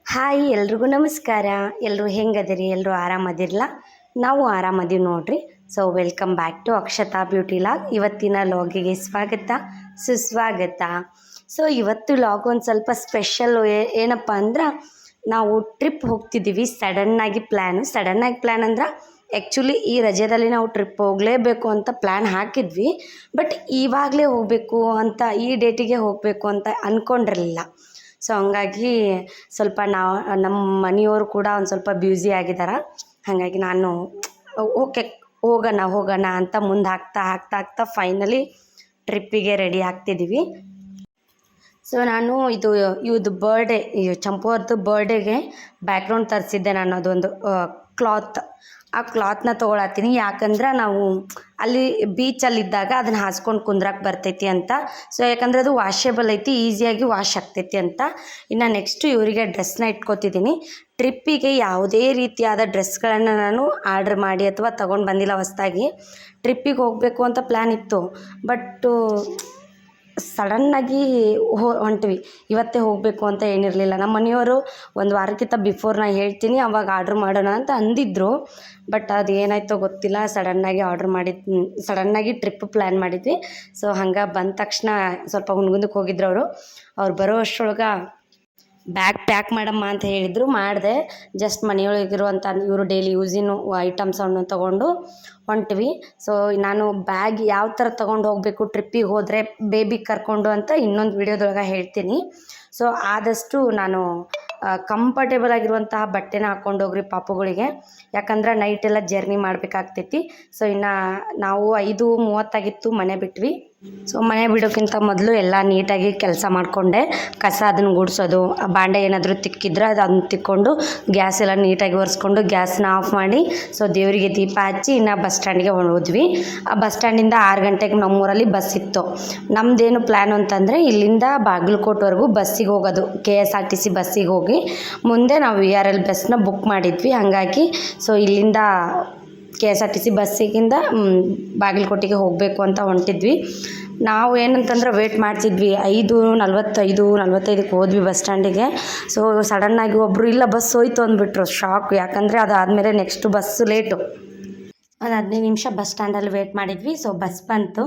Hi ಎಲ್ರಿಗೂ ನಮಸ್ಕಾರ. ಎಲ್ಲರೂ ಹೆಂಗದಿರಿ? ಎಲ್ಲರೂ ಆರಾಮದಿರಲ್ಲ? ನಾವು ಆರಾಮದೀವಿ ನೋಡ್ರಿ. So welcome back to Akshata beauty vlog. ಇವತ್ತಿನ ಲಾಗಿಗೆ ಸ್ವಾಗತ ಸುಸ್ವಾಗತ. ಸೊ ಇವತ್ತು ಲಾಗ್ ಒಂದು ಸ್ವಲ್ಪ ಸ್ಪೆಷಲ್. ಏನಪ್ಪ ಅಂದ್ರೆ ನಾವು ಟ್ರಿಪ್ ಹೋಗ್ತಿದ್ದೀವಿ. ಸಡನ್ನಾಗಿ ಪ್ಲ್ಯಾನ್ ಅಂದ್ರೆ ಆ್ಯಕ್ಚುಲಿ ಈ ರಜೆಯಲ್ಲಿ ನಾವು ಟ್ರಿಪ್ ಹೋಗಲೇಬೇಕು ಅಂತ ಪ್ಲ್ಯಾನ್ ಹಾಕಿದ್ವಿ. ಬಟ್ ಇವಾಗಲೇ ಹೋಗಬೇಕು ಅಂತ, ಈ ಡೇಟಿಗೆ ಹೋಗಬೇಕು ಅಂತ ಅಂದ್ಕೊಂಡಿರಲಿಲ್ಲ. ಸೊ ಹಂಗಾಗಿ ಸ್ವಲ್ಪ ನಮ್ಮ ಮನೆಯವರು ಕೂಡ ಒಂದು ಸ್ವಲ್ಪ ಬ್ಯುಸಿ ಆಗಿದ್ದಾರೆ. ಹಾಗಾಗಿ ನಾನು ಓಕೆ ಹೋಗೋಣ ಅಂತ ಮುಂದೆ ಹಾಕ್ತಾ ಫೈನಲಿ ಟ್ರಿಪ್ಪಿಗೆ ರೆಡಿ ಆಗ್ತಿದ್ದೀವಿ. ಸೊ ನಾನು ಇವ್ದು ಬರ್ಡೇ, ಚಂಪು ಅವ್ರದ್ದು ಬರ್ಡೇಗೆ ಬ್ಯಾಕ್ಗ್ರೌಂಡ್ ತರಿಸಿದ್ದೆ ನಾನು. ಅದೊಂದು ಕ್ಲಾತ್, ಆ ಕ್ಲಾತ್ನ ತೊಗೊಳತ್ತೀನಿ. ಯಾಕಂದ್ರೆ ನಾವು ಅಲ್ಲಿ ಬೀಚಲ್ಲಿದ್ದಾಗ ಅದನ್ನು ಹಾಸ್ಕೊಂಡು ಕುಂದ್ರಕ್ಕೆ ಬರ್ತೈತಿ ಅಂತ. ಸೊ ಯಾಕಂದರೆ ಅದು ವಾಷೇಬಲ್ ಐತಿ, ಈಸಿಯಾಗಿ ವಾಶ್ ಆಗ್ತೈತಿ ಅಂತ. ಇನ್ನು ನೆಕ್ಸ್ಟು ಇವರಿಗೆ ಡ್ರೆಸ್ನ ಇಟ್ಕೊತಿದ್ದೀನಿ. ಟ್ರಿಪ್ಪಿಗೆ ಯಾವುದೇ ರೀತಿಯಾದ ಡ್ರೆಸ್ಗಳನ್ನು ನಾನು ಆರ್ಡ್ರ್ ಮಾಡಿ ಅಥವಾ ತೊಗೊಂಡು ಬಂದಿಲ್ಲ. ಹೊಸದಾಗಿ ಟ್ರಿಪ್ಪಿಗೆ ಹೋಗಬೇಕು ಅಂತ ಪ್ಲ್ಯಾನ್ ಇತ್ತು. ಬಟ್ಟು ಸಡನ್ನಾಗಿ ಹೊಂಟ್ವಿ. ಇವತ್ತೇ ಹೋಗಬೇಕು ಅಂತ ಏನಿರಲಿಲ್ಲ. ನಮ್ಮ ಮನೆಯವರು ಒಂದು ವಾರಕ್ಕಿಂತ ಬಿಫೋರ್ ನಾನು ಹೇಳ್ತೀನಿ ಅವಾಗ ಆರ್ಡ್ರ್ ಮಾಡೋಣ ಅಂತ ಅಂದಿದ್ದರು. ಬಟ್ ಅದು ಏನಾಯ್ತೋ ಗೊತ್ತಿಲ್ಲ. ಸಡನ್ನಾಗಿ ಟ್ರಿಪ್ ಪ್ಲ್ಯಾನ್ ಮಾಡಿದ್ವಿ. ಸೊ ಹಂಗೆ ಬಂದ ತಕ್ಷಣ ಸ್ವಲ್ಪ ಹುಣ್ಗುಂದಕ್ಕೆ ಹೋಗಿದ್ರು ಅವ್ರು ಬರೋ ಅಷ್ಟರೊಳಗೆ ಬ್ಯಾಗ್ ಪ್ಯಾಕ್ ಮಾಡಮ್ಮ ಅಂತ ಹೇಳಿದರು. ಮಾಡಿದೆ. ಜಸ್ಟ್ ಮನೆಯೊಳಗಿರುವಂಥ ಇವರು ಡೈಲಿ ಯೂಸಿನ ಐಟಮ್ಸನ್ನು ತೊಗೊಂಡು ಹೊಂಟ್ವಿ. ಸೊ ನಾನು ಬ್ಯಾಗ್ ಯಾವ ಥರ ತೊಗೊಂಡು ಹೋಗಬೇಕು ಟ್ರಿಪ್ಪಿಗೆ ಹೋದರೆ ಬೇಬಿ ಕರ್ಕೊಂಡು ಅಂತ ಇನ್ನೊಂದು ವಿಡಿಯೋದೊಳಗೆ ಹೇಳ್ತೀನಿ. ಸೊ ಆದಷ್ಟು ನಾನು ಕಂಫರ್ಟೇಬಲ್ ಆಗಿರುವಂತಹ ಬಟ್ಟೆನ ಹಾಕ್ಕೊಂಡು ಹೋಗ್ರಿ ಪಾಪುಗಳಿಗೆ. ಯಾಕಂದ್ರೆ ನೈಟೆಲ್ಲ ಜರ್ನಿ ಮಾಡಬೇಕಾಗ್ತೈತಿ. ಸೊ ಇನ್ನು ನಾವು 5:30 ಮನೆ ಬಿಟ್ವಿ. ಸೊ ಮನೆ ಬಿಡೋಕ್ಕಿಂತ ಮೊದಲು ಎಲ್ಲ ನೀಟಾಗಿ ಕೆಲಸ ಮಾಡಿಕೊಂಡೆ. ಕಸ ಅದನ್ನು ಗುಡಿಸೋದು, ಬಾಂಡೆ ಏನಾದರೂ ತಿಕ್ಕಿದ್ರೆ ಅದನ್ನು ತಿಕ್ಕೊಂಡು ಗ್ಯಾಸ್ ಎಲ್ಲ ನೀಟಾಗಿ ಒರೆಸ್ಕೊಂಡು ಗ್ಯಾಸ್ನ ಆಫ್ ಮಾಡಿ ಸೊ ದೇವರಿಗೆ ದೀಪ ಹಚ್ಚಿ ಇನ್ನು ಬಸ್ ಸ್ಟ್ಯಾಂಡ್ಗೆ ಹೋದ್ವಿ. ಆ ಬಸ್ ಸ್ಟ್ಯಾಂಡಿಂದ 6 ಗಂಟೆಗೆ ನಮ್ಮೂರಲ್ಲಿ ಬಸ್ ಇತ್ತು. ನಮ್ಮದೇನು ಪ್ಲ್ಯಾನ್ ಅಂತಂದರೆ ಇಲ್ಲಿಂದ ಬಾಗಲಕೋಟೆವರೆಗೂ ಬಸ್ಸಿಗೆ ಹೋಗೋದು, KSRTC ಬಸ್ಸಿಗೆ ಹೋಗಿ ಮುಂದೆ ನಾವು VRL ಬಸ್ನ ಬುಕ್ ಮಾಡಿದ್ವಿ. ಹಾಗಾಗಿ ಸೊ ಇಲ್ಲಿಂದ KSRTC ಬಸ್ಸಿಗಿಂದ ಬಾಗಲಕೋಟೆಗೆ ಹೋಗಬೇಕು ಅಂತ ಹೊಂಟಿದ್ವಿ. ನಾವು ಏನಂತಂದ್ರೆ ವೇಟ್ ಮಾಡ್ತಿದ್ವಿ. 5:45 ಹೋದ್ವಿ ಬಸ್ ಸ್ಟ್ಯಾಂಡಿಗೆ. ಸೊ ಸಡನ್ನಾಗಿ ಒಬ್ಬರು ಇಲ್ಲ ಬಸ್ ಹೋಯ್ತು ಅಂದ್ಬಿಟ್ರು. ಶಾಕ್. ಯಾಕಂದರೆ ಅದಾದಮೇಲೆ ನೆಕ್ಸ್ಟು ಬಸ್ಸು ಲೇಟು. ಒಂದು 15 ನಿಮಿಷ ಬಸ್ ಸ್ಟ್ಯಾಂಡಲ್ಲಿ ವೇಟ್ ಮಾಡಿದ್ವಿ. ಸೊ ಬಸ್ ಬಂತು.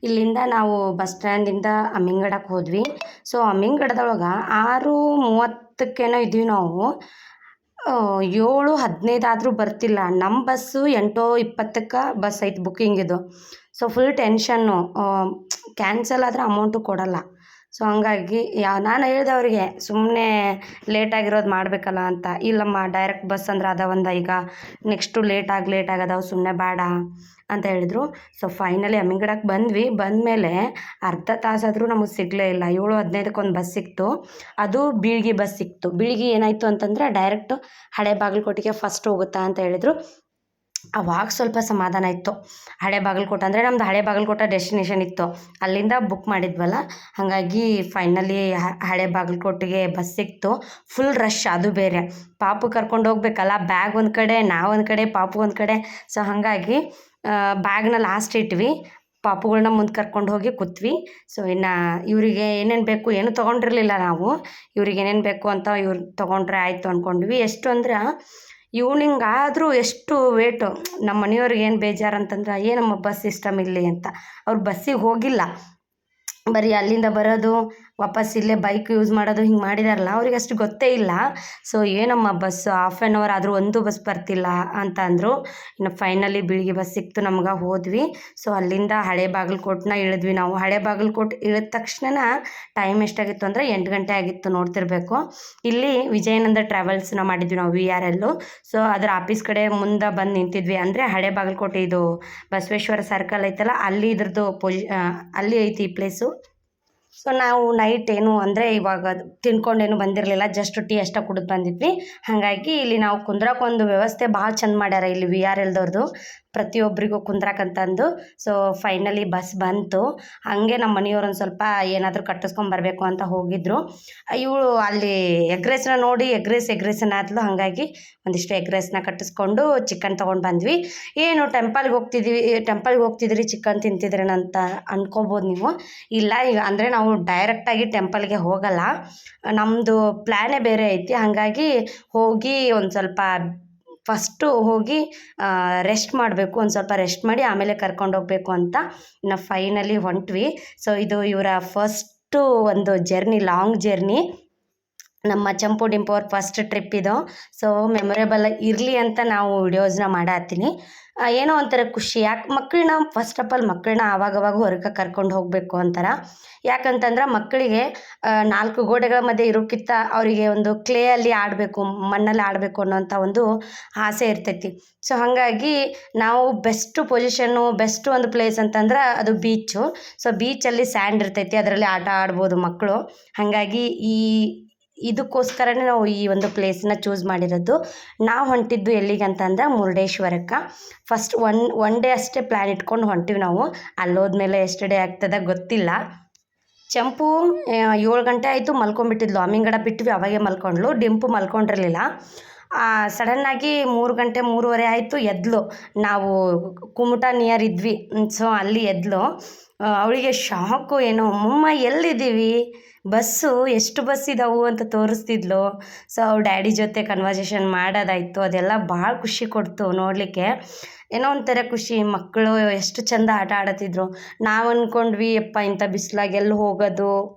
ಇಲ್ಲಿಂದ ನಾವು ಬಸ್ ಸ್ಟ್ಯಾಂಡಿಂದ ಅಮ್ಮಿಂಗಡಕ್ಕೆ ಹೋದ್ವಿ. ಸೊ ಅಮ್ಮಿಂಗಡದೊಳಗೆ 6:30 ಇದ್ವಿ ನಾವು. 7:15 ಆದರೂ ಬರ್ತಿಲ್ಲ. ನಮ್ಮ ಬಸ್ಸು 8:20 ಬಸ್ ಐತೆ ಬುಕ್ಕಿಂಗಿದು. So full tension. ಕ್ಯಾನ್ಸಲ್ ಆದರೆ ಅಮೌಂಟು ಕೊಡಲ್ಲ. ಸೊ ಹಂಗಾಗಿ ನಾನು ಹೇಳಿದೆ ಅವರಿಗೆ, ಸುಮ್ಮನೆ ಲೇಟಾಗಿರೋದು ಮಾಡಬೇಕಲ್ಲ ಅಂತ. ಇಲ್ಲಮ್ಮ, ಡೈರೆಕ್ಟ್ ಬಸ್ ಅಂದ್ರೆ ಅದಾವಂದ, ಈಗ ನೆಕ್ಸ್ಟು ಲೇಟ್ ಆಗದಾವು, ಸುಮ್ಮನೆ ಬೇಡ ಅಂತ ಹೇಳಿದರು. ಸೊ ಫೈನಲಿ ಅಮ್ಮಿಂಗಡಕ್ಕೆ ಬಂದ್ವಿ. ಬಂದಮೇಲೆ ಅರ್ಧ ತಾಸಾದರೂ ನಮಗೆ ಸಿಗಲೇ ಇಲ್ಲ. 7:15 ಒಂದು ಬಸ್ ಸಿಕ್ತು. ಅದು ಬೀಳ್ಗಿ ಬಸ್ ಸಿಕ್ತು. ಬೀಳ್ಗಿ ಏನಾಯಿತು ಅಂತಂದರೆ ಡೈರೆಕ್ಟು ಹಳೆ ಬಾಗಲಕೋಟೆಗೆ ಫಸ್ಟ್ ಹೋಗುತ್ತಾ ಅಂತ ಹೇಳಿದರು. ಅವಾಗ ಸ್ವಲ್ಪ ಸಮಾಧಾನ ಇತ್ತು. ಹಳೆ ಬಾಗಲಕೋಟೆ ಅಂದರೆ ನಮ್ಮದು ಹಳೆ ಬಾಗಲಕೋಟೆ ಡೆಸ್ಟಿನೇಷನ್ ಇತ್ತು. ಅಲ್ಲಿಂದ ಬುಕ್ ಮಾಡಿದ್ವಲ್ಲ, ಹಾಗಾಗಿ ಫೈನಲಿ ಹಳೆ ಬಾಗಲಕೋಟೆಗೆ ಬಸ್ ಸಿಕ್ತು. Full rush. ಅದು ಬೇರೆ ಪಾಪು ಕರ್ಕೊಂಡು ಹೋಗ್ಬೇಕಲ್ಲ. ಬ್ಯಾಗ್ ಒಂದು ಕಡೆ, ನಾವೊಂದು ಕಡೆ, ಪಾಪು ಒಂದು ಕಡೆ. ಸೊ ಹಾಗಾಗಿ ಬ್ಯಾಗ್ನ ಲಾಸ್ಟ್ ಇಟ್ವಿ. ಪಾಪುಗಳನ್ನ ಮುಂದೆ ಕರ್ಕೊಂಡು ಹೋಗಿ ಕೂತ್ವಿ. ಸೊ ಇನ್ನು ಇವರಿಗೆ ಏನೇನು ಬೇಕು ಏನು ತೊಗೊಂಡಿರಲಿಲ್ಲ ನಾವು. ಇವ್ರಿಗೆ ಏನೇನು ಬೇಕು ಅಂತ ಇವ್ರು ತೊಗೊಂಡ್ರೆ ಆಯಿತು ಅಂದ್ಕೊಂಡ್ವಿ. ಎಷ್ಟು ಅಂದ್ರೆ ಈವ್ನಿಂಗ್ ಆದರೂ ಎಷ್ಟು ವೇಟು. ನಮ್ಮ ಮನೆಯವ್ರಿಗೆ ಏನು ಬೇಜಾರು ಅಂತಂದ್ರೆ, ಏನಮ್ಮ ಬಸ್ ಸಿಸ್ಟಮ್ ಇಲ್ಲಿ ಅಂತ. ಅವ್ರು ಬಸ್ಸಿಗೆ ಹೋಗಿಲ್ಲ, ಬರೀ ಅಲ್ಲಿಂದ ಬರೋದು ವಾಪಸ್ ಇಲ್ಲೇ ಬೈಕ್ ಯೂಸ್ ಮಾಡೋದು ಹಿಂಗೆ ಮಾಡಿದಾರಲ್ಲ, ಅವ್ರಿಗೆ ಅಷ್ಟು ಗೊತ್ತೇ ಇಲ್ಲ. ಸೊ ಏನಮ್ಮ ಬಸ್ ½ ಆದರೂ ಒಂದು ಬಸ್ ಬರ್ತಿಲ್ಲ ಅಂತ ಅಂದರು. ಇನ್ನು ಫೈನಲಿ ಬೆಳಿಗ್ಗೆ ಬಸ್ ಸಿಕ್ತು ನಮ್ಗೆ. ಹೋದ್ವಿ. ಸೊ ಅಲ್ಲಿಂದ ಹಳೆ ಬಾಗಲಕೋಟೆನ ಇಳಿದ್ವಿ ನಾವು. ಹಳೆ ಬಾಗಲಕೋಟೆ ಇಳಿದ ತಕ್ಷಣ ಟೈಮ್ ಎಷ್ಟಾಗಿತ್ತು ಅಂದರೆ 8 ಗಂಟೆ ಆಗಿತ್ತು, ನೋಡ್ತಿರ್ಬೇಕು. ಇಲ್ಲಿ ವಿಜಯಾನಂದ ಟ್ರಾವೆಲ್ಸ್ನ ಮಾಡಿದ್ವಿ ನಾವು, VRL. ಸೊ ಅದರ ಆಫೀಸ್ ಕಡೆ ಮುಂದೆ ಬಂದು ನಿಂತಿದ್ವಿ. ಅಂದರೆ ಹಳೆ ಬಾಗಲಕೋಟೆ ಇದು ಬಸವೇಶ್ವರ ಸರ್ಕಲ್ ಐತಲ್ಲ, ಅಲ್ಲಿ ಇದ್ರದ್ದು ಅಲ್ಲಿ ಐತಿ ಈ ಪ್ಲೇಸು. ಸೊ ನಾವು ನೈಟ್ ಏನು ಅಂದರೆ ಇವಾಗ ತಿನ್ಕೊಂಡೇನು ಬಂದಿರಲಿಲ್ಲ, ಜಸ್ಟ್ ಟೀ ಅಷ್ಟೇ ಕುಡಿದು ಬಂದಿದ್ವಿ. ಹಾಗಾಗಿ ಇಲ್ಲಿ ನಾವು ಕುಂದ್ರಕ್ಕೊಂದು ವ್ಯವಸ್ಥೆ ಭಾಳ ಚೆಂದ ಮಾಡ್ಯಾರ ಇಲ್ಲಿ VRLದವ್ರದ್ದು, ಪ್ರತಿಯೊಬ್ಬರಿಗೂ ಕುಂದ್ರಕ್ಕಂತಂದು. ಸೊ ಫೈನಲಿ ಬಸ್ ಬಂತು. ಹಾಗೆ ನಮ್ಮ ಮನೆಯವ್ರೊಂದು ಸ್ವಲ್ಪ ಏನಾದರೂ ಕಟ್ಟಿಸ್ಕೊಂಬರ್ಬೇಕು ಅಂತ ಹೋಗಿದ್ರು. ಇವಳು ಅಲ್ಲಿ ಎಗ್ ರೈಸ್ನ ನೋಡಿ ಎಗ್ ರೈಸನ್ನ ಆದ್ಲು. ಹಾಗಾಗಿ ಒಂದಿಷ್ಟು ಎಗ್ ರೈಸ್ನ ಕಟ್ಟಿಸ್ಕೊಂಡು ಚಿಕನ್ ತೊಗೊಂಡು ಬಂದ್ವಿ. ಏನು ಟೆಂಪಲ್ಗೆ ಹೋಗ್ತಿದ್ರಿ ಚಿಕನ್ ತಿಂತಿದ್ರೇನಂತ ಅನ್ಕೋಬೋದು ನೀವು. ಇಲ್ಲ, ಈಗ ಅಂದರೆ ನಾವು ನಾವು ಡೈರೆಕ್ಟಾಗಿ ಟೆಂಪಲ್ಗೆ ಹೋಗಲ್ಲ, ನಮ್ಮದು ಪ್ಲ್ಯಾನೇ ಬೇರೆ ಐತಿ. ಹಾಗಾಗಿ ಹೋಗಿ ಒಂದು ಸ್ವಲ್ಪ ಫಸ್ಟು ಹೋಗಿ ರೆಸ್ಟ್ ಮಾಡಬೇಕು, ಒಂದು ಸ್ವಲ್ಪ ರೆಸ್ಟ್ ಮಾಡಿ ಆಮೇಲೆ ಕರ್ಕೊಂಡೋಗ್ಬೇಕು ಅಂತ ನಾವು ಫೈನಲಿ ಹೊಂಟ್ವಿ. ಸೊ ಇದು ಇವರ ಫಸ್ಟು ಒಂದು ಜರ್ನಿ, ಲಾಂಗ್ ಜರ್ನಿ. ನಮ್ಮ ಚಂಪು ಡಿಂಪು ಅವ್ರ ಫಸ್ಟ್ ಟ್ರಿಪ್ ಇದು. ಸೊ ಮೆಮೊರೇಬಲ್ ಇರಲಿ ಅಂತ ನಾವು ವಿಡಿಯೋಸ್ನ ಮಾಡತ್ತೀನಿ. ಏನೋ ಒಂಥರ ಖುಷಿ. ಯಾಕೆ ಮಕ್ಕಳನ್ನ ಫಸ್ಟ್ ಆಫ್ ಆಲ್ ಮಕ್ಕಳನ್ನ ಆವಾಗವಾಗ ಹೊರಗೆ ಕರ್ಕೊಂಡು ಹೋಗಬೇಕು ಅಂತಾರೆ. ಯಾಕಂತಂದ್ರೆ ಮಕ್ಕಳಿಗೆ 4 ಗೋಡೆಗಳ ಮಧ್ಯೆ ಇರೋಕ್ಕಿಂತ ಅವರಿಗೆ ಒಂದು ಕ್ಲೇಯಲ್ಲಿ ಆಡಬೇಕು, ಮಣ್ಣಲ್ಲಿ ಆಡಬೇಕು ಅನ್ನೋಂಥ ಒಂದು ಆಸೆ ಇರ್ತೈತಿ. ಸೊ ಹಾಗಾಗಿ ನಾವು ಬೆಸ್ಟು ಪೊಸಿಷನ್ನು, ಬೆಸ್ಟು ಒಂದು ಪ್ಲೇಸ್ ಅಂತಂದ್ರೆ ಅದು ಬೀಚು. ಸೊ ಬೀಚಲ್ಲಿ ಸ್ಯಾಂಡ್ ಇರ್ತೈತಿ, ಅದರಲ್ಲಿ ಆಟ ಆಡ್ಬೋದು ಮಕ್ಕಳು. ಹಾಗಾಗಿ ಇದಕ್ಕೋಸ್ಕರನೇ ನಾವು ಈ ಒಂದು ಪ್ಲೇಸನ್ನ ಚೂಸ್ ಮಾಡಿರೋದು. ನಾವು ಹೊಂಟಿದ್ದು ಎಲ್ಲಿಗೆ ಅಂತಂದ್ರೆ ಮುರುಡೇಶ್ವರಕ್ಕೆ. ಫಸ್ಟ್ ಒನ್ ಡೇ ಅಷ್ಟೇ ಪ್ಲ್ಯಾನ್ ಇಟ್ಕೊಂಡು ಹೊಂಟಿವಿ ನಾವು. ಅಲ್ಲೋದ್ಮೇಲೆ ಎಷ್ಟು ಡೇ ಆಗ್ತದೆ ಗೊತ್ತಿಲ್ಲ. ಚಂಪು 7 ಗಂಟೆ ಆಯಿತು ಮಲ್ಕೊಂಡ್ಬಿಟ್ಟಿದ್ಲು. ಅಮ್ಮಿಂಗಡ ಬಿಟ್ವಿ, ಅವಾಗೆ ಮಲ್ಕೊಂಡ್ಲು. ಡಿಂಪು ಮಲ್ಕೊಂಡಿರಲಿಲ್ಲ. ಸಡನ್ನಾಗಿ 3 ಗಂಟೆ 3:30 ಆಯಿತು, ಎದ್ಲು. ನಾವು ಕುಮಟ ನಿಯರ್ ಇದ್ವಿ, ಸೊ ಅಲ್ಲಿ ಎದ್ಲು. ಅವಳಿಗೆ ಶಾಕು, ಏನೋ ಅಮ್ಮಮ್ಮ ಎಲ್ಲಿದ್ದೀವಿ, ಬಸ್ಸು ಎಷ್ಟು ಬಸ್ ಇದ್ದಾವೆ ಅಂತ ತೋರಿಸ್ತಿದ್ಲು. ಸೊ ಅವ್ರ ಡ್ಯಾಡಿ ಜೊತೆ ಕನ್ವರ್ಸೇಷನ್ ಮಾಡೋದಾಯಿತು, ಅದೆಲ್ಲ ಭಾಳ ಖುಷಿ ಕೊಡ್ತು ನೋಡಲಿಕ್ಕೆ. ಏನೋ ಒಂಥರ ಖುಷಿ. ಮಕ್ಕಳು ಎಷ್ಟು ಚೆಂದ ಆಟ ಆಡತ್ತಿದ್ರು. ನಾವು ಅಂದ್ಕೊಂಡ್ವಿ ಅಪ್ಪ ಇಂಥ ಬಿಸಿಲಾಗ ಎಲ್ಲಿ ಹೋಗೋದು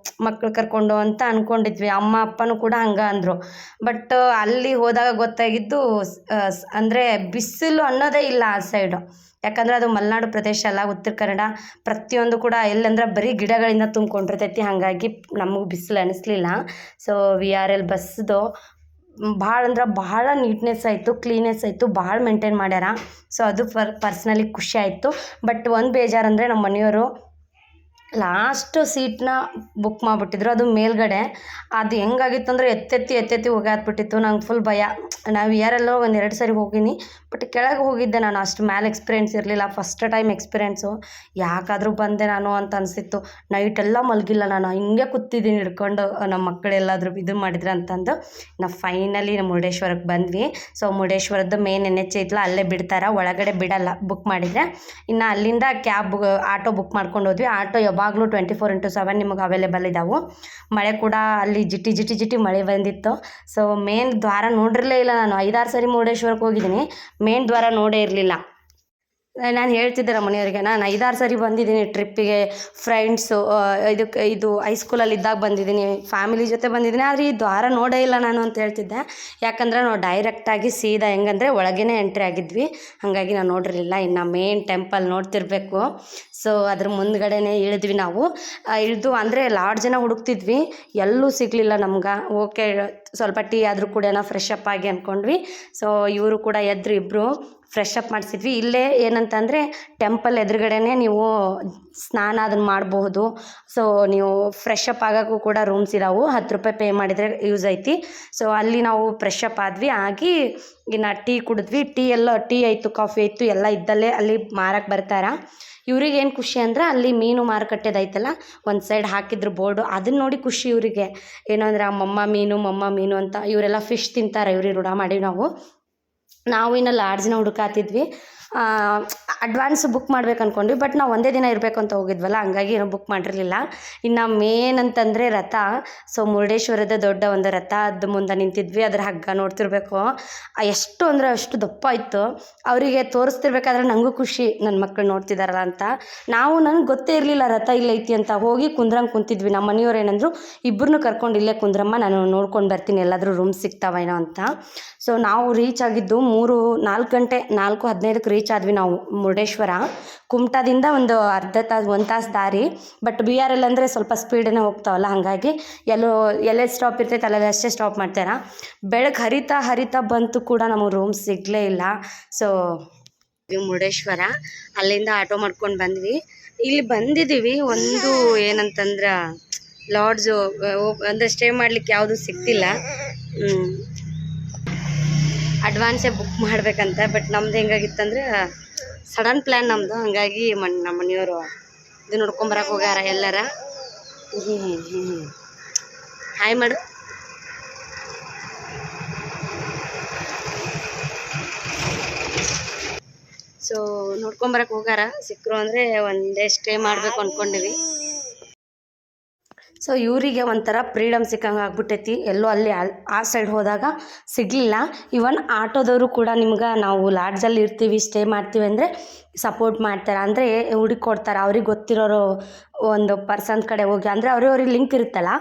ಮಕ್ಕಳು ಕರ್ಕೊಂಡು ಅಂತ ಅಂದ್ಕೊಂಡಿದ್ವಿ. ಅಮ್ಮ ಅಪ್ಪನೂ ಕೂಡ ಹಂಗೆ ಅಂದರು. ಬಟ್ ಅಲ್ಲಿ ಹೋದಾಗ ಗೊತ್ತಾಗಿದ್ದು ಅಂದರೆ ಬಿಸಿಲು ಅನ್ನೋದೇ ಇಲ್ಲ ಆ ಸೈಡು. ಯಾಕಂದರೆ ಅದು ಮಲೆನಾಡು ಪ್ರದೇಶ ಅಲ್ಲ, ಉತ್ತರ ಕನ್ನಡ. ಪ್ರತಿಯೊಂದು ಕೂಡ ಎಲ್ಲಂದ್ರೆ ಬರೀ ಗಿಡಗಳಿಂದ ತುಂಬ್ಕೊಂಡಿರ್ತೈತಿ. ಹಾಗಾಗಿ ನಮಗೆ ಬಿಸಿಲು ಅನ್ನಿಸ್ಲಿಲ್ಲ. ಸೊ VRL ಬಸ್ದು ಭಾಳ ಅಂದ್ರೆ ಭಾಳ ನೀಟ್ನೆಸ್ ಆಯಿತು, ಕ್ಲೀನೆಸ್ ಆಯಿತು, ಭಾಳ ಮೇಂಟೈನ್ ಮಾಡ್ಯಾರ. ಸೊ ಅದು ಪರ್ಸ್ನಲಿ ಖುಷಿ ಆಯಿತು. ಬಟ್ ಒಂದು ಬೇಜಾರಂದರೆ ನಮ್ಮ ಮನೆಯವರು ಲಾಸ್ಟ್ ಸೀಟ್ನ ಬುಕ್ ಮಾಡಿಬಿಟ್ಟಿದ್ರು, ಅದು ಮೇಲ್ಗಡೆ. ಅದು ಹೆಂಗಾಗಿತ್ತು ಅಂದರೆ ಎತ್ತೆತ್ತಿ ಹೋಗಾತ್ಬಿಟ್ಟಿತ್ತು. ನಂಗೆ ಫುಲ್ ಭಯ. ನಾವು VRLೋ 1-2 ಸರಿ ಹೋಗೀನಿ, ಬಟ್ ಕೆಳಗೆ ಹೋಗಿದ್ದೆ ನಾನು. ಅಷ್ಟು ಮೇಲೆ ಎಕ್ಸ್ಪೀರಿಯೆನ್ಸ್ ಇರಲಿಲ್ಲ, ಫಸ್ಟ್ ಟೈಮ್ ಎಕ್ಸ್ಪೀರಿಯೆನ್ಸು. ಯಾಕಾದರೂ ಬಂದೆ ನಾನು ಅಂತ ಅನಿಸಿತ್ತು. ನೈಟೆಲ್ಲ ಮಲಗಿಲ್ಲ ನಾನು, ಹಿಂಗೆ ಕೂತಿದ್ದೀನಿ ಹಿಡ್ಕೊಂಡು, ನಮ್ಮ ಮಕ್ಕಳೆಲ್ಲಾದರೂ ಇದು ಮಾಡಿದ್ರೆ ಅಂತಂದು. ನಾವು ಫೈನಲಿ ಮುರುಡೇಶ್ವರಕ್ಕೆ ಬಂದ್ವಿ. ಸೊ ಮುರುಡೇಶ್ವರದ್ದು ಮೇನ್ NH ಐತಲ್ಲ, ಅಲ್ಲೇ ಬಿಡ್ತಾರೆ, ಒಳಗಡೆ ಬಿಡಲ್ಲ ಬುಕ್ ಮಾಡಿದರೆ. ಇನ್ನು ಅಲ್ಲಿಂದ ಆಟೋ ಬುಕ್ ಮಾಡ್ಕೊಂಡು ಹೋದ್ವಿ. ಆಟೋ ಯಾವಾಗಲೂ 24x7 ನಿಮಗೆ ಅವೈಲೇಬಲ್ ಇದ್ದಾವೆ. ಮಳೆ ಕೂಡ ಅಲ್ಲಿ ಜಿಟಿ ಮಳೆ ಬಂದಿತ್ತು. ಸೊ ಮೇನ್ ದ್ವಾರ ನೋಡಿರಲೇ ಇಲ್ಲ ನಾನು. 5-6 ಸರಿ ಮುರುಡೇಶ್ವರಕ್ಕೆ ಹೋಗಿದ್ದೀನಿ, ಮೇನ್ ದ್ವಾರ ನೋಡೇ ಇರಲಿಲ್ಲ. ನಾನು ಹೇಳ್ತಿದ್ದೆ ನಮ್ಮ ಮನೆಯವರಿಗೆ, ನಾನು 5-6 ಸರಿ ಬಂದಿದ್ದೀನಿ ಟ್ರಿಪ್ಪಿಗೆ. ಫ್ರೆಂಡ್ಸು ಇದು ಹೈಸ್ಕೂಲಲ್ಲಿ ಇದ್ದಾಗ ಬಂದಿದ್ದೀನಿ, ಫ್ಯಾಮಿಲಿ ಜೊತೆ ಬಂದಿದ್ದೀನಿ, ಆದರೆ ಈ ದ್ವಾರ ನೋಡೇ ಇಲ್ಲ ನಾನು ಅಂತ ಹೇಳ್ತಿದ್ದೆ. ಯಾಕಂದರೆ ನಾವು ಡೈರೆಕ್ಟಾಗಿ ಸೀದಾ ಹೆಂಗಂದರೆ ಒಳಗೇ ಎಂಟ್ರಿ ಆಗಿದ್ವಿ, ಹಾಗಾಗಿ ನಾವು ನೋಡಿರಲಿಲ್ಲ. ಇನ್ನು ಮೇನ್ ಟೆಂಪಲ್ ನೋಡ್ತಿರ್ಬೇಕು. ಸೊ ಅದ್ರ ಮುಂದ್ಗಡೆನೇ ಇಳಿದ್ವಿ ನಾವು. ಇಳಿದು ಅಂದರೆ ಲಾಡ್ಜನ್ನ ಹುಡುಕ್ತಿದ್ವಿ, ಎಲ್ಲೂ ಸಿಗಲಿಲ್ಲ ನಮ್ಗೆ. ಓಕೆ ಸ್ವಲ್ಪ ಟೀ ಆದರೂ ಕುಡಿಯೋಣ, ಫ್ರೆಶ್ ಅಪ್ ಆಗಿ ಅಂದ್ಕೊಂಡ್ವಿ. ಸೊ ಇವರು ಕೂಡ ಎದ್ರು, ಇಬ್ಬರು ಫ್ರೆಶ್ ಅಪ್ ಮಾಡಿಸಿದ್ವಿ. ಇಲ್ಲೇ ಏನಂತಂದರೆ ಟೆಂಪಲ್ ಎದುರುಗಡೆನೇ ನೀವು ಸ್ನಾನ ಅದನ್ನು ಮಾಡಬಹುದು. ಸೊ ನೀವು ಫ್ರೆಶ್ ಅಪ್ ಆಗೋಕ್ಕೂ ಕೂಡ ರೂಮ್ಸ್ ಇದಾವೆ. 10 ರೂಪಾಯಿ ಪೇ ಮಾಡಿದರೆ ಯೂಸ್ ಐತಿ. ಸೊ ಅಲ್ಲಿ ನಾವು ಫ್ರೆಶ್ ಅಪ್ ಆದ್ವಿ. ಆಗಿ ಇನ್ನು ಟೀ ಕುಡಿದ್ವಿ. ಟೀ ಆಯಿತು, ಕಾಫಿ ಆಯಿತು, ಎಲ್ಲ ಇದ್ದಲ್ಲೇ ಅಲ್ಲಿ ಮಾರಕ್ಕೆ ಬರ್ತಾರೆ. ಇವ್ರಿಗೇನು ಖುಷಿ ಅಂದರೆ ಅಲ್ಲಿ ಮೀನು ಮಾರುಕಟ್ಟೆದೈತಲ್ಲ, ಒಂದು ಸೈಡ್ ಹಾಕಿದ್ರು ಬೋರ್ಡು, ಅದನ್ನ ನೋಡಿ ಖುಷಿ ಇವರಿಗೆ. ಏನೋ ಅಂದರೆ ಮಮ್ಮ ಮೀನು ಅಂತ. ಇವರೆಲ್ಲ ಫಿಶ್ ತಿಂತಾರೆ, ಇವ್ರಿಗೆ ರೂಢ ಮಾಡಿ ನಾವು ಇನ್ನು ಲಾಡ್ಜ್ನ ಹುಡುಕಾತಿದ್ವಿ. ಅಡ್ವಾನ್ಸ್ ಬುಕ್ ಮಾಡ್ಬೇಕು ಅಂದ್ಕೊಂಡ್ವಿ, ಬಟ್ ನಾವು ಒಂದೇ ದಿನ ಇರಬೇಕು ಅಂತ ಹೋಗಿದ್ವಲ್ಲ, ಹಂಗಾಗಿ ಏನೋ ಬುಕ್ ಮಾಡಿರಲಿಲ್ಲ. ಇನ್ನು ಮೇನ್ ಅಂತಂದರೆ ರಥ. ಸೊ ಮುರುಡೇಶ್ವರದ ದೊಡ್ಡ ಒಂದು ರಥ, ಅದು ಮುಂದೆ ನಿಂತಿದ್ವಿ. ಅದರ ಹಗ್ಗ ನೋಡ್ತಿರ್ಬೇಕು, ಎಷ್ಟು ಅಂದರೆ ಅಷ್ಟು ದಪ್ಪ ಇತ್ತು. ಅವರಿಗೆ ತೋರಿಸ್ತಿರ್ಬೇಕಾದ್ರೆ ನನಗೂ ಖುಷಿ, ನನ್ನ ಮಕ್ಕಳು ನೋಡ್ತಿದ್ದಾರಲ್ಲ ಅಂತ. ನನಗೆ ಗೊತ್ತೇ ಇರಲಿಲ್ಲ ರಥ ಇಲ್ಲೈತಿ ಅಂತ. ಹೋಗಿ ಕುಂತಿದ್ವಿ. ನಮ್ಮ ಮನೆಯವ್ರು ಏನಂದ್ರು, ಇಬ್ಬರನ್ನೂ ಕರ್ಕೊಂಡು ಇಲ್ಲೇ ಕುಂದ್ರಮ್ಮ, ನಾನು ನೋಡ್ಕೊಂಡು ಬರ್ತೀನಿ, ಎಲ್ಲಾದರೂ ರೂಮ್ ಸಿಗ್ತಾವೇನೋ ಅಂತ. ಸೊ ನಾವು ರೀಚ್ ಆಗಿದ್ದು 4 ಗಂಟೆ 4:15ಕ್ಕೆ ರೀಚ್ ಆದ್ವಿ ನಾವು ಮುರುಡೇಶ್ವರ. ಕುಮಟಾದಿಂದ ಒಂದು ಅರ್ಧ ತಾಸು 1 ತಾಸು ದಾರಿ. ಬಟ್ VRL ಅಂದರೆ ಸ್ವಲ್ಪ ಸ್ಪೀಡೇ ಹೋಗ್ತಾವಲ್ಲ, ಹಾಗಾಗಿ ಎಲ್ಲೇ ಸ್ಟಾಪ್ ಇರ್ತೈತೆ ಅಲ್ಲೆಲ್ಲ ಅಷ್ಟೇ ಸ್ಟಾಪ್ ಮಾಡ್ತಾರೆ. ಬೆಳಗ್ಗೆ ಹರಿತಾ ಬಂತು ಕೂಡ ನಮಗೆ ರೂಮ್ ಸಿಗಲೇ ಇಲ್ಲ. ಸೊ ಮುರುಡೇಶ್ವರ, ಅಲ್ಲಿಂದ ಆಟೋ ಮಾಡ್ಕೊಂಡು ಬಂದ್ವಿ. ಇಲ್ಲಿ ಬಂದಿದ್ದೀವಿ, ಒಂದು ಏನಂತಂದ್ರೆ ಲಾಡ್ಜು ಅಂದರೆ ಸ್ಟೇ ಮಾಡಲಿಕ್ಕೆ ಯಾವುದೂ ಸಿಗ್ತಿಲ್ಲ. ಅಡ್ವಾನ್ಸೇ ಬುಕ್ ಮಾಡಬೇಕಂತ. ಬಟ್ ನಮ್ದು ಹೆಂಗಾಗಿತ್ತಂದ್ರೆ ಸಡನ್ ಪ್ಲ್ಯಾನ್ ನಮ್ಮದು, ಹಾಗಾಗಿ ನಮ್ಮ ಮನೆಯವರು ಇದು ನೋಡ್ಕೊಂಬರಕ್ಕೆ ಹೋಗ್ಯಾರ ಎಲ್ಲರ. ಹಾಯ್ ಮಾಡು. ಸೊ ನೋಡ್ಕೊಂಬರಕ್ಕೆ ಹೋಗ್ಯಾರ. ಸಿಕ್ಕರು ಅಂದರೆ 1 ಡೇ ಸ್ಟೇ ಮಾಡಬೇಕು ಅಂದ್ಕೊಂಡಿವಿ. ಸೊ ಇವರಿಗೆ ಒಂಥರ ಫ್ರೀಡಮ್ ಸಿಕ್ಕಂಗೆ ಆಗ್ಬಿಟ್ಟೈತಿ. ಎಲ್ಲೋ ಅಲ್ಲಿ ಆ ಸೈಡ್ ಹೋದಾಗ ಸಿಗಲಿಲ್ಲ. ಇವನ್ ಆಟೋದವರು ಕೂಡ ನಿಮ್ಗೆ ನಾವು ಲಾಡ್ಜಲ್ಲಿ ಇರ್ತೀವಿ, ಸ್ಟೇ ಮಾಡ್ತೀವಿ ಅಂದರೆ ಸಪೋರ್ಟ್ ಮಾಡ್ತಾರೆ. ಅಂದರೆ ಹುಡುಕೊಡ್ತಾರೆ. ಅವ್ರಿಗೆ ಗೊತ್ತಿರೋರು ಒಂದು ಪರ್ಸನ್ ಕಡೆ ಹೋಗಿ, ಅಂದರೆ ಅವ್ರಿಗೆ ಲಿಂಕ್ ಇರುತ್ತಲ್ಲ.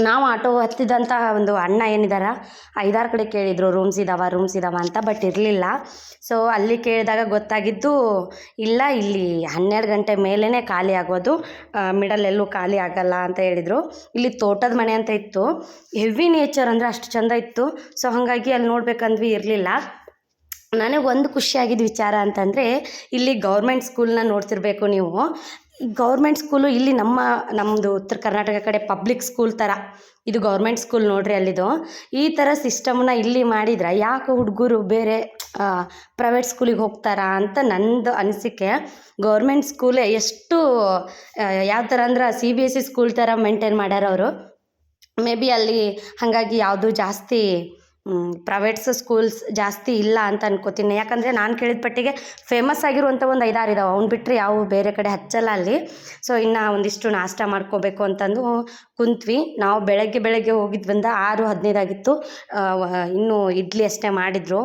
ನಾವು ಆಟೋ ಹತ್ತಿದಂಥ ಒಂದು ಅಣ್ಣ ಏನಿದಾರ 5-6 ಕಡೆ ಕೇಳಿದರು ರೂಮ್ಸ್ ಇದಾವ ಅಂತ, ಬಟ್ ಇರಲಿಲ್ಲ. ಸೊ ಅಲ್ಲಿ ಕೇಳಿದಾಗ ಗೊತ್ತಾಗಿದ್ದು, ಇಲ್ಲ ಇಲ್ಲಿ 12 ಗಂಟೆ ಮೇಲೇ ಖಾಲಿ ಆಗೋದು, ಮಿಡಲ್ ಎಲ್ಲೂ ಖಾಲಿ ಆಗಲ್ಲ ಅಂತ ಹೇಳಿದರು. ಇಲ್ಲಿ ತೋಟದ ಮನೆ ಅಂತ ಇತ್ತು, ಹೆವಿ ನೇಚರ್ ಅಂದರೆ ಅಷ್ಟು ಚೆಂದ ಇತ್ತು. ಸೊ ಹಾಗಾಗಿ ಅಲ್ಲಿ ನೋಡ್ಬೇಕಂದ್ವಿ, ಇರಲಿಲ್ಲ. ನನಗೆ ಒಂದು ಖುಷಿಯಾಗಿದ್ದ ವಿಚಾರ ಅಂತಂದರೆ, ಇಲ್ಲಿ ಗೌರ್ಮೆಂಟ್ ಸ್ಕೂಲ್ನ ನೋಡ್ತಿರ್ಬೇಕು ನೀವು. ಈ ಗೌರ್ಮೆಂಟ್ ಸ್ಕೂಲು ಇಲ್ಲಿ ನಮ್ಮದು ಉತ್ತರ ಕರ್ನಾಟಕ ಕಡೆ ಪಬ್ಲಿಕ್ ಸ್ಕೂಲ್ ಥರ, ಇದು ಗೌರ್ಮೆಂಟ್ ಸ್ಕೂಲ್ ನೋಡ್ರಿ ಅಲ್ಲಿದು. ಈ ಥರ ಸಿಸ್ಟಮ್ನ ಇಲ್ಲಿ ಮಾಡಿದ್ರೆ ಯಾಕೆ ಹುಡುಗರು ಬೇರೆ ಪ್ರೈವೇಟ್ ಸ್ಕೂಲಿಗೆ ಹೋಗ್ತಾರಾ ಅಂತ ನಂದು ಅನಿಸಿಕೆ. ಗೌರ್ಮೆಂಟ್ ಸ್ಕೂಲೇ ಎಷ್ಟು ಯಾವ ಥರ ಅಂದ್ರೆ CBSE ಸ್ಕೂಲ್ ಥರ ಮೇಂಟೈನ್ ಮಾಡ್ಯಾರ ಅವರು. ಮೇ ಬಿ ಅಲ್ಲಿ ಹಾಗಾಗಿ ಯಾವುದು ಜಾಸ್ತಿ ಪ್ರೈವೇಟ್ಸ್ ಸ್ಕೂಲ್ಸ್ ಜಾಸ್ತಿ ಇಲ್ಲ ಅಂತ ಅನ್ಕೋತೀನಿ. ಯಾಕಂದರೆ ನಾನು ಕೇಳಿದ ಪಟ್ಟಿಗೆ ಫೇಮಸ್ ಆಗಿರುವಂಥ ಒಂದು 5-6 ಇದಾವೆ. ಅವ್ನು ಬಿಟ್ಟರೆ ಯಾವ ಬೇರೆ ಕಡೆ ಹಚ್ಚಲ್ಲ ಅಲ್ಲಿ. ಸೊ ಇನ್ನು ಒಂದಿಷ್ಟು ನಾಷ್ಟ ಮಾಡ್ಕೋಬೇಕು ಅಂತಂದು ಕುಂತ್ವಿ. ನಾವು ಬೆಳಗ್ಗೆ ಹೋಗಿದ್ರಿಂದ 6:15 ಆಗಿತ್ತು. ಇನ್ನೂ ಇಡ್ಲಿ ಅಷ್ಟೇ ಮಾಡಿದರು.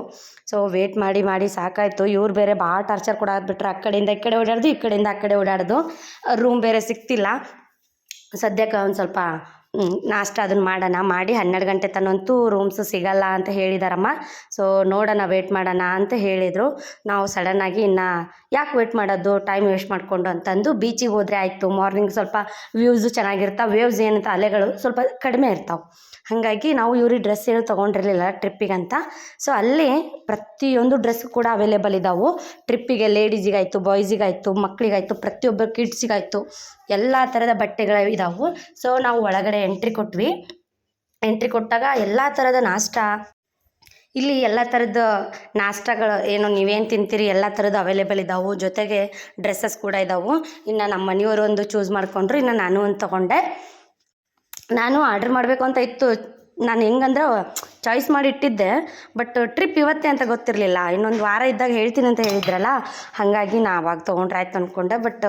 ಸೊ ವೇಟ್ ಮಾಡಿ ಸಾಕಾಯಿತು. ಇವ್ರು ಬೇರೆ ಭಾಳ ಟಾರ್ಚರ್ ಕೊಡಾಕ್ಬಿಟ್ರೆ, ಆ ಕಡೆಯಿಂದ ಈ ಕಡೆ ಓಡಾಡ್ದು, ಈ ಕಡೆಯಿಂದ ಆ ಕಡೆ ಓಡಾಡ್ದು. ರೂಮ್ ಬೇರೆ ಸಿಗ್ತಿಲ್ಲ. ಸದ್ಯಕ್ಕೆ ಒಂದು ಸ್ವಲ್ಪ ನಾಷ್ಟ ಅದನ್ನು ಮಾಡಿ 12 ಗಂಟೆ ತನಂತೂ ರೂಮ್ಸ್ ಸಿಗಲ್ಲ ಅಂತ ಹೇಳಿದಾರಮ್ಮ. ಸೊ ನೋಡೋಣ, ವೇಟ್ ಮಾಡೋಣ ಅಂತ ಹೇಳಿದರು. ನಾವು ಸಡನ್ನಾಗಿ ಇನ್ನು ಯಾಕೆ ವೇಟ್ ಮಾಡೋದು, ಟೈಮ್ ವೇಸ್ಟ್ ಮಾಡಿಕೊಂಡು ಅಂತಂದು ಬೀಚಿಗೆ ಹೋದರೆ ಆಯಿತು. ಮಾರ್ನಿಂಗ್ ಸ್ವಲ್ಪ ವ್ಯೂಸು ಚೆನ್ನಾಗಿರ್ತಾವೆ, ವೇವ್ಸ್ ಏನಂತ ಅಲೆಗಳು ಸ್ವಲ್ಪ ಕಡಿಮೆ ಇರ್ತಾವೆ. ಹಾಗಾಗಿ ನಾವು ಇವ್ರಿಗೆ ಡ್ರೆಸ್ ಏನು ತೊಗೊಂಡಿರಲಿಲ್ಲ ಟ್ರಿಪ್ಪಿಗಂತ. ಸೊ ಅಲ್ಲಿ ಪ್ರತಿಯೊಂದು ಡ್ರೆಸ್ಸು ಕೂಡ ಅವೈಲೇಬಲ್ ಇದ್ದಾವೆ. ಟ್ರಿಪ್ಪಿಗೆ ಲೇಡೀಸಿಗಾಯಿತು, ಬಾಯ್ಸಿಗಾಯಿತು, ಮಕ್ಕಳಿಗಾಯಿತು, ಪ್ರತಿಯೊಬ್ಬರು ಕಿಡ್ಸಿಗಾಯಿತು ಎಲ್ಲ ಥರದ ಬಟ್ಟೆಗಳು ಇದ್ದಾವೆ. ಸೊ ನಾವು ಒಳಗಡೆ ಎಂಟ್ರಿ ಕೊಟ್ಟಾಗ ಎಲ್ಲ ಥರದ ನಾಷ್ಟ, ಇಲ್ಲಿ ಎಲ್ಲ ಥರದ ನಾಷ್ಟಗಳು ಏನು ನೀವೇನು ತಿಂತೀರಿ ಎಲ್ಲ ಥರದ್ದು ಅವೈಲೇಬಲ್ ಇದ್ದಾವೆ. ಜೊತೆಗೆ ಡ್ರೆಸ್ಸಸ್ ಕೂಡ ಇದ್ದಾವೆ. ಇನ್ನು ನಮ್ಮ ಮನೆಯವರು ಒಂದು ಚೂಸ್ ಮಾಡಿಕೊಂಡ್ರು, ಇನ್ನು ನಾನು ಒಂದು ತೊಗೊಂಡೆ. ನಾನು ಆರ್ಡ್ರ್ ಮಾಡಬೇಕು ಅಂತ ಇತ್ತು. ನಾನು ಹೆಂಗಂದ್ರೆ ಚಾಯ್ಸ್ ಮಾಡಿ ಇಟ್ಟಿದ್ದೆ, ಬಟ್ ಟ್ರಿಪ್ ಇವತ್ತೇ ಅಂತ ಗೊತ್ತಿರಲಿಲ್ಲ. ಇನ್ನೊಂದು ವಾರ ಇದ್ದಾಗ ಹೇಳ್ತೀನಿ ಅಂತ ಹೇಳಿದ್ರಲ್ಲ, ಹಾಗಾಗಿ ನಾ ಆವಾಗ ತೊಗೊಂಡ್ರೆ ಆಯ್ತು ಅಂದ್ಕೊಂಡೆ. ಬಟ್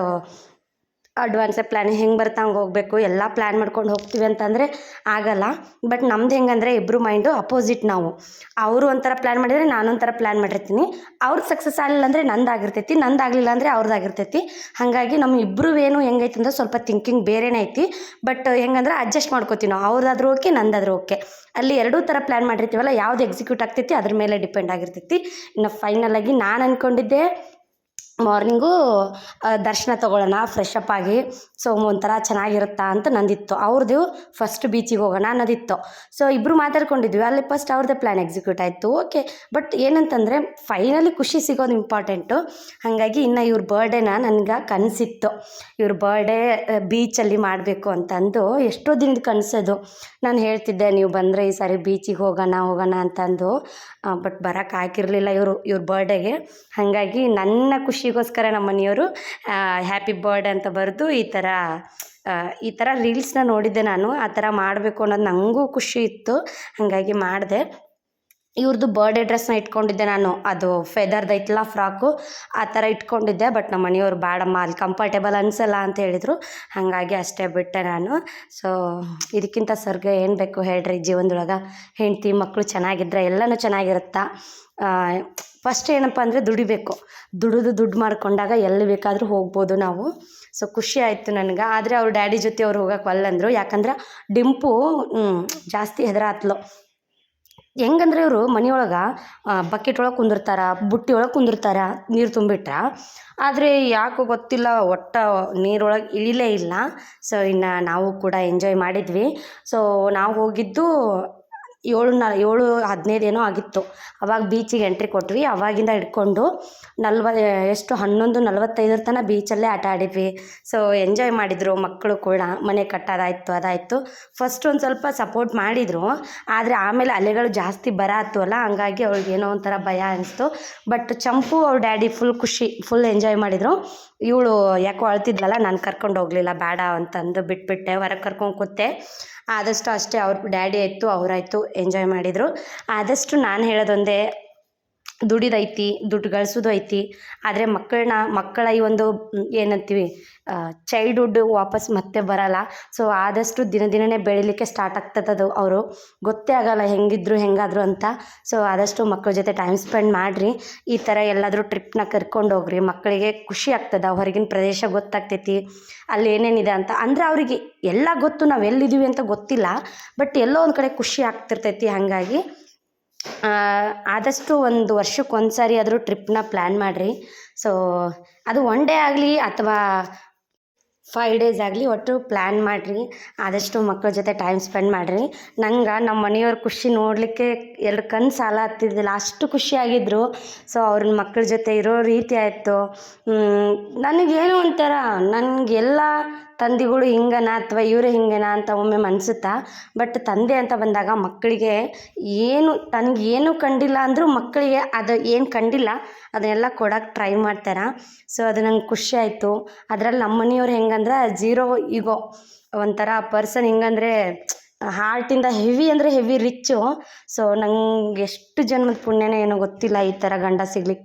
ಅಡ್ವಾನ್ಸೇ ಪ್ಲ್ಯಾನ್ ಹೆಂಗೆ ಬರ್ತಾ ಹಂಗೆ ಹೋಗಬೇಕು. ಎಲ್ಲ ಪ್ಲ್ಯಾನ್ ಮಾಡ್ಕೊಂಡು ಹೋಗ್ತೀವಿ ಅಂತಂದರೆ ಆಗಲ್ಲ. ಬಟ್ ನಮ್ದು ಹೆಂಗಂದರೆ ಇಬ್ಬರು ಮೈಂಡು ಅಪೋಸಿಟ್. ನಾವು ಅವರು ಒಂಥರ ಪ್ಲ್ಯಾನ್ ಮಾಡಿದರೆ ನಾನೊಂಥರ ಪ್ಲ್ಯಾನ್ ಮಾಡಿರ್ತೀನಿ. ಅವ್ರದ್ದು ಸಕ್ಸಸ್ ಆಗಲಿಲ್ಲ ಅಂದರೆ ನಂದಾಗಿರ್ತೈತಿ, ನಂದಾಗಲಿಲ್ಲ ಅಂದರೆ ಅವ್ರದ್ದಾಗಿರ್ತೈತಿ. ಹಾಗಾಗಿ ನಮ್ಮ ಇಬ್ಬರು ಏನು ಹೆಂಗೈತೆ ಅಂದ್ರೆ ಸ್ವಲ್ಪ ಥಿಂಕಿಂಗ್ ಬೇರೆನೇ ಐತಿ. ಬಟ್ ಹೆಂಗಂದ್ರೆ ಅಡ್ಜಸ್ಟ್ ಮಾಡ್ಕೋತೀವಿ ನಾವು. ಅವ್ರದ್ದಾದ್ರೂ ಓಕೆ, ನಂದಾದ್ರೂ ಓಕೆ. ಅಲ್ಲಿ ಎರಡೂ ಥರ ಪ್ಲ್ಯಾನ್ ಮಾಡಿರ್ತೀವಲ್ಲ, ಯಾವ್ದು ಎಕ್ಸಿಕ್ಯೂಟ್ ಆಗ್ತೈತಿ ಅದ್ರ ಮೇಲೆ ಡಿಪೆಂಡ್ ಆಗಿರ್ತೈತಿ. ಇನ್ನು ಫೈನಲಾಗಿ ನಾನು ಅಂದ್ಕೊಂಡಿದ್ದೆ ಮಾರ್ನಿಂಗು ದರ್ಶನ ತೊಗೊಳ್ಳೋಣ ಫ್ರೆಶ್ ಅಪ್ ಆಗಿ, ಸೊ ಒಂಥರ ಚೆನ್ನಾಗಿರುತ್ತಾ ಅಂತ ನಂದಿತ್ತು. ಅವ್ರದ್ದು ಫಸ್ಟ್ ಬೀಚಿಗೆ ಹೋಗೋಣ ಅನ್ನೋದಿತ್ತು. ಸೊ ಇಬ್ಬರು ಮಾತಾಡ್ಕೊಂಡಿದ್ವಿ. ಅಲ್ಲಿ ಫಸ್ಟ್ ಅವ್ರದ್ದೇ ಪ್ಲ್ಯಾನ್ ಎಕ್ಸಿಕ್ಯೂಟ್ ಆಯಿತು, ಓಕೆ. ಬಟ್ ಏನಂತಂದರೆ ಫೈನಲಿ ಖುಷಿ ಸಿಗೋದು ಇಂಪಾರ್ಟೆಂಟು. ಹಾಗಾಗಿ ಇನ್ನು ಇವ್ರ ಬರ್ಡೇನ ನನಗೆ ಕನಸಿತ್ತು, ಇವ್ರ ಬರ್ಡೇ ಬೀಚಲ್ಲಿ ಮಾಡಬೇಕು ಅಂತಂದು. ಎಷ್ಟೋ ದಿನದ ಕನಸದು. ನಾನು ಹೇಳ್ತಿದ್ದೆ, ನೀವು ಬಂದರೆ ಈ ಸಾರಿ ಬೀಚಿಗೆ ಹೋಗೋಣ ಅಂತಂದು. ಬಟ್ ಬರೋಕ್ಕೆ ಆಗಿರಲಿಲ್ಲ ಇವ್ರ ಬರ್ಡೇಗೆ. ಹಾಗಾಗಿ ನನ್ನ ಖುಷಿಗೋಸ್ಕರ ನಮ್ಮ ಮನೆಯವರು ಹ್ಯಾಪಿ ಬರ್ಡೇ ಅಂತ ಬರೆದು ಈ ಥರ ರೀಲ್ಸ್ನ ನೋಡಿದ್ದೆ ನಾನು. ಆ ಥರ ಮಾಡಬೇಕು ಅನ್ನೋದು ನನಗೂ ಖುಷಿ ಇತ್ತು. ಹಾಗಾಗಿ ಮಾಡಿದೆ. ಇವ್ರದ್ದು ಬರ್ಡೇ ಡ್ರೆಸ್ನ ಇಟ್ಕೊಂಡಿದ್ದೆ ನಾನು, ಅದು ಫೆದರ್ದು ಐತಲ್ಲ ಫ್ರಾಕು, ಆ ಥರ ಇಟ್ಕೊಂಡಿದ್ದೆ. ಬಟ್ ನಮ್ಮ ಮನೆಯವ್ರು ಬೇಡಮ್ಮ, ಅಲ್ಲಿ ಕಂಫರ್ಟೇಬಲ್ ಅನಿಸಲ್ಲ ಅಂತ ಹೇಳಿದರು. ಹಾಗಾಗಿ ಅಷ್ಟೇ ಬಿಟ್ಟೆ ನಾನು. ಸೊ ಇದಕ್ಕಿಂತ ಸ್ವರ್ಗ ಏನು ಬೇಕು ಹೇಳ್ರಿ ಜೀವನದೊಳಗೆ. ಹೆಂಡತಿ ಮಕ್ಕಳು ಚೆನ್ನಾಗಿದ್ದರೆ ಎಲ್ಲನೂ ಚೆನ್ನಾಗಿರುತ್ತಾ. ಫಸ್ಟ್ ಏನಪ್ಪ ಅಂದರೆ ದುಡಿಬೇಕು. ದುಡ್ಡು ಮಾಡ್ಕೊಂಡಾಗ ಎಲ್ಲಿ ಬೇಕಾದರೂ ಹೋಗ್ಬೋದು ನಾವು. ಸೊ ಖುಷಿ ಆಯಿತು ನನಗೆ. ಆದರೆ ಅವ್ರ ಡ್ಯಾಡಿ ಜೊತೆ ಅವ್ರು ಹೋಗೋಕೆ ಒಲ್ಲಂದರು. ಯಾಕಂದ್ರೆ ಡಿಂಪು ಜಾಸ್ತಿ ಹೆದರಾತ್ಲು. ಹೆಂಗಂದ್ರೆ ಇವರು ಮನೆಯೊಳಗೆ ಬಕೆಟ್ ಒಳಗೆ ಕುಂದಿರ್ತಾರೆ, ಬುಟ್ಟಿ ಒಳಗೆ ಕುಂದಿರ್ತಾರೆ ನೀರು ತುಂಬಿಟ್ರೆ. ಆದರೆ ಯಾಕೋ ಗೊತ್ತಿಲ್ಲ, ಒಟ್ಟು ನೀರೊಳಗೆ ಇಳಿಲೇ ಇಲ್ಲ. ಸೊ ಇನ್ನು ನಾವು ಕೂಡ ಎಂಜಾಯ್ ಮಾಡಿದ್ವಿ. ಸೊ ನಾವು ಹೋಗಿದ್ದು 7:15 ಏನೋ ಆಗಿತ್ತು. ಅವಾಗ ಬೀಚಿಗೆ ಎಂಟ್ರಿ ಕೊಟ್ವಿ. ಅವಾಗಿಂದ ಹಿಡ್ಕೊಂಡು 11:45 ತನಕ ಬೀಚಲ್ಲೇ ಆಟ ಆಡಿದ್ವಿ. ಸೊ ಎಂಜಾಯ್ ಮಾಡಿದರು ಮಕ್ಕಳು ಕೂಡ. ಮನೆ ಕಟ್ಟೋದಾಯಿತು, ಅದಾಯಿತು. ಫಸ್ಟ್ ಒಂದು ಸ್ವಲ್ಪ ಸಪೋರ್ಟ್ ಮಾಡಿದರು, ಆದರೆ ಆಮೇಲೆ ಅಲೆಗಳು ಜಾಸ್ತಿ ಬರತ್ತು ಅಲ್ಲ, ಹಂಗಾಗಿ ಅವ್ಳಿಗೆ ಏನೋ ಒಂಥರ ಭಯ ಅನಿಸ್ತು. ಬಟ್ ಚಂಪು ಅವ್ರ ಡ್ಯಾಡಿ ಫುಲ್ ಎಂಜಾಯ್ ಮಾಡಿದರು. ಇವಳು ಯಾಕೋ ಅಳ್ತಿದ್ಲಲ್ಲ, ನಾನು ಕರ್ಕೊಂಡು ಹೋಗಲಿಲ್ಲ, ಬೇಡ ಅಂತಂದು ಬಿಟ್ಬಿಟ್ಟೆ. ಹೊರಗೆ ಕರ್ಕೊಂಡು ಕೂತೆ. ಆದಷ್ಟು ಅಷ್ಟೇ ಅವ್ರ ಡ್ಯಾಡಿ ಆಯಿತು, ಅವರಾಯಿತು ಎಂಜಾಯ್ ಮಾಡಿದರು. ಆದಷ್ಟು ನಾನು ಹೇಳೋದೊಂದೇ, ದುಡಿದೈತಿ, ದುಡ್ಡು ಗಳಿಸೋದು ಐತಿ. ಆದರೆ ಮಕ್ಕಳ ಈ ಒಂದು ಏನಂತೀವಿ ಚೈಲ್ಡ್ಹುಡ್ ವಾಪಸ್ ಮತ್ತೆ ಬರಲ್ಲ. ಸೊ ಆದಷ್ಟು ದಿನನೇ ಬೆಳಿಲಿಕ್ಕೆ ಸ್ಟಾರ್ಟ್ ಆಗ್ತದದು. ಅವರು ಗೊತ್ತೇ ಆಗಲ್ಲ ಹೆಂಗಿದ್ರು ಹೆಂಗಾದ್ರು ಅಂತ. ಸೊ ಆದಷ್ಟು ಮಕ್ಕಳ ಜೊತೆ ಟೈಮ್ ಸ್ಪೆಂಡ್ ಮಾಡಿರಿ. ಈ ಥರ ಎಲ್ಲಾದರೂ ಟ್ರಿಪ್ನ ಕರ್ಕೊಂಡು ಹೋಗ್ರಿ. ಮಕ್ಕಳಿಗೆ ಖುಷಿ ಆಗ್ತದೆ, ಹೊರಗಿನ ಪ್ರದೇಶ ಗೊತ್ತಾಗ್ತೈತಿ, ಅಲ್ಲಿ ಏನೇನಿದೆ ಅಂತ. ಅಂದರೆ ಅವರಿಗೆ ಎಲ್ಲ ಗೊತ್ತು, ನಾವು ಎಲ್ಲಿದ್ದೀವಿ ಅಂತ ಗೊತ್ತಿಲ್ಲ, ಬಟ್ ಎಲ್ಲೋ ಒಂದು ಕಡೆ ಖುಷಿ ಆಗ್ತಿರ್ತೈತಿ. ಹಾಗಾಗಿ ಆದಷ್ಟು ಒಂದು ವರ್ಷಕ್ಕೆ ಒಂದು ಸಾರಿ ಆದರೂ ಟ್ರಿಪ್ನ ಪ್ಲ್ಯಾನ್ ಮಾಡಿರಿ. ಸೊ ಅದು 1 ಡೇ ಆಗಲಿ ಅಥವಾ 5 ಡೇಸ್ ಆಗಲಿ, ಒಟ್ಟು ಪ್ಲ್ಯಾನ್ ಮಾಡಿರಿ. ಆದಷ್ಟು ಮಕ್ಕಳ ಜೊತೆ ಟೈಮ್ ಸ್ಪೆಂಡ್ ಮಾಡಿರಿ. ನಂಗೆ ನಮ್ಮ ಮನೆಯವ್ರ ಖುಷಿ ನೋಡಲಿಕ್ಕೆ 2 ಕಣ್ಣು ಸಾಲ ಹತ್ತಿದ್ದಿಲ್ಲ, ಅಷ್ಟು ಖುಷಿಯಾಗಿದ್ದರು. ಸೊ ಅವ್ರ ಮಕ್ಕಳ ಜೊತೆ ಇರೋ ರೀತಿ ಆಯಿತು. ನನಗೇನೋ ಒಂಥರ, ನನಗೆಲ್ಲ ತಂದೆಗಳು ಹಿಂಗನ ಅಥವಾ ಇವರೇ ಹಿಂಗನ ಅಂತ ಒಮ್ಮೆ ಅನಿಸುತ್ತಾ. ಬಟ್ ತಂದೆ ಅಂತ ಬಂದಾಗ ಮಕ್ಕಳಿಗೆ ತನಗೇನು ಕಂಡಿಲ್ಲ ಅಂದರೂ ಮಕ್ಕಳಿಗೆ ಅದು ಏನು ಕಂಡಿಲ್ಲ ಅದನ್ನೆಲ್ಲ ಕೊಡೋಕ್ಕೆ ಟ್ರೈ ಮಾಡ್ತಾರೆ. ಸೊ ಅದು ನಂಗೆ ಖುಷಿ ಆಯಿತು. ಅದರಲ್ಲಿ ನಮ್ಮ ಮನೆಯವ್ರು ಹೆಂಗಂದ್ರೆ ಝೀರೋ ಈಗೋ, ಒಂಥರ ಪರ್ಸನ್ ಹೆಂಗಂದರೆ ಹಾರ್ಟಿಂದ ಹೆವಿ ಅಂದರೆ ಹೆವಿ ರಿಚ್ಚು. ಸೊ ನಂಗೆ ಎಷ್ಟು ಜನ್ಮದ ಪುಣ್ಯನೇ ಏನೋ ಗೊತ್ತಿಲ್ಲ ಈ ಥರ ಗಂಡ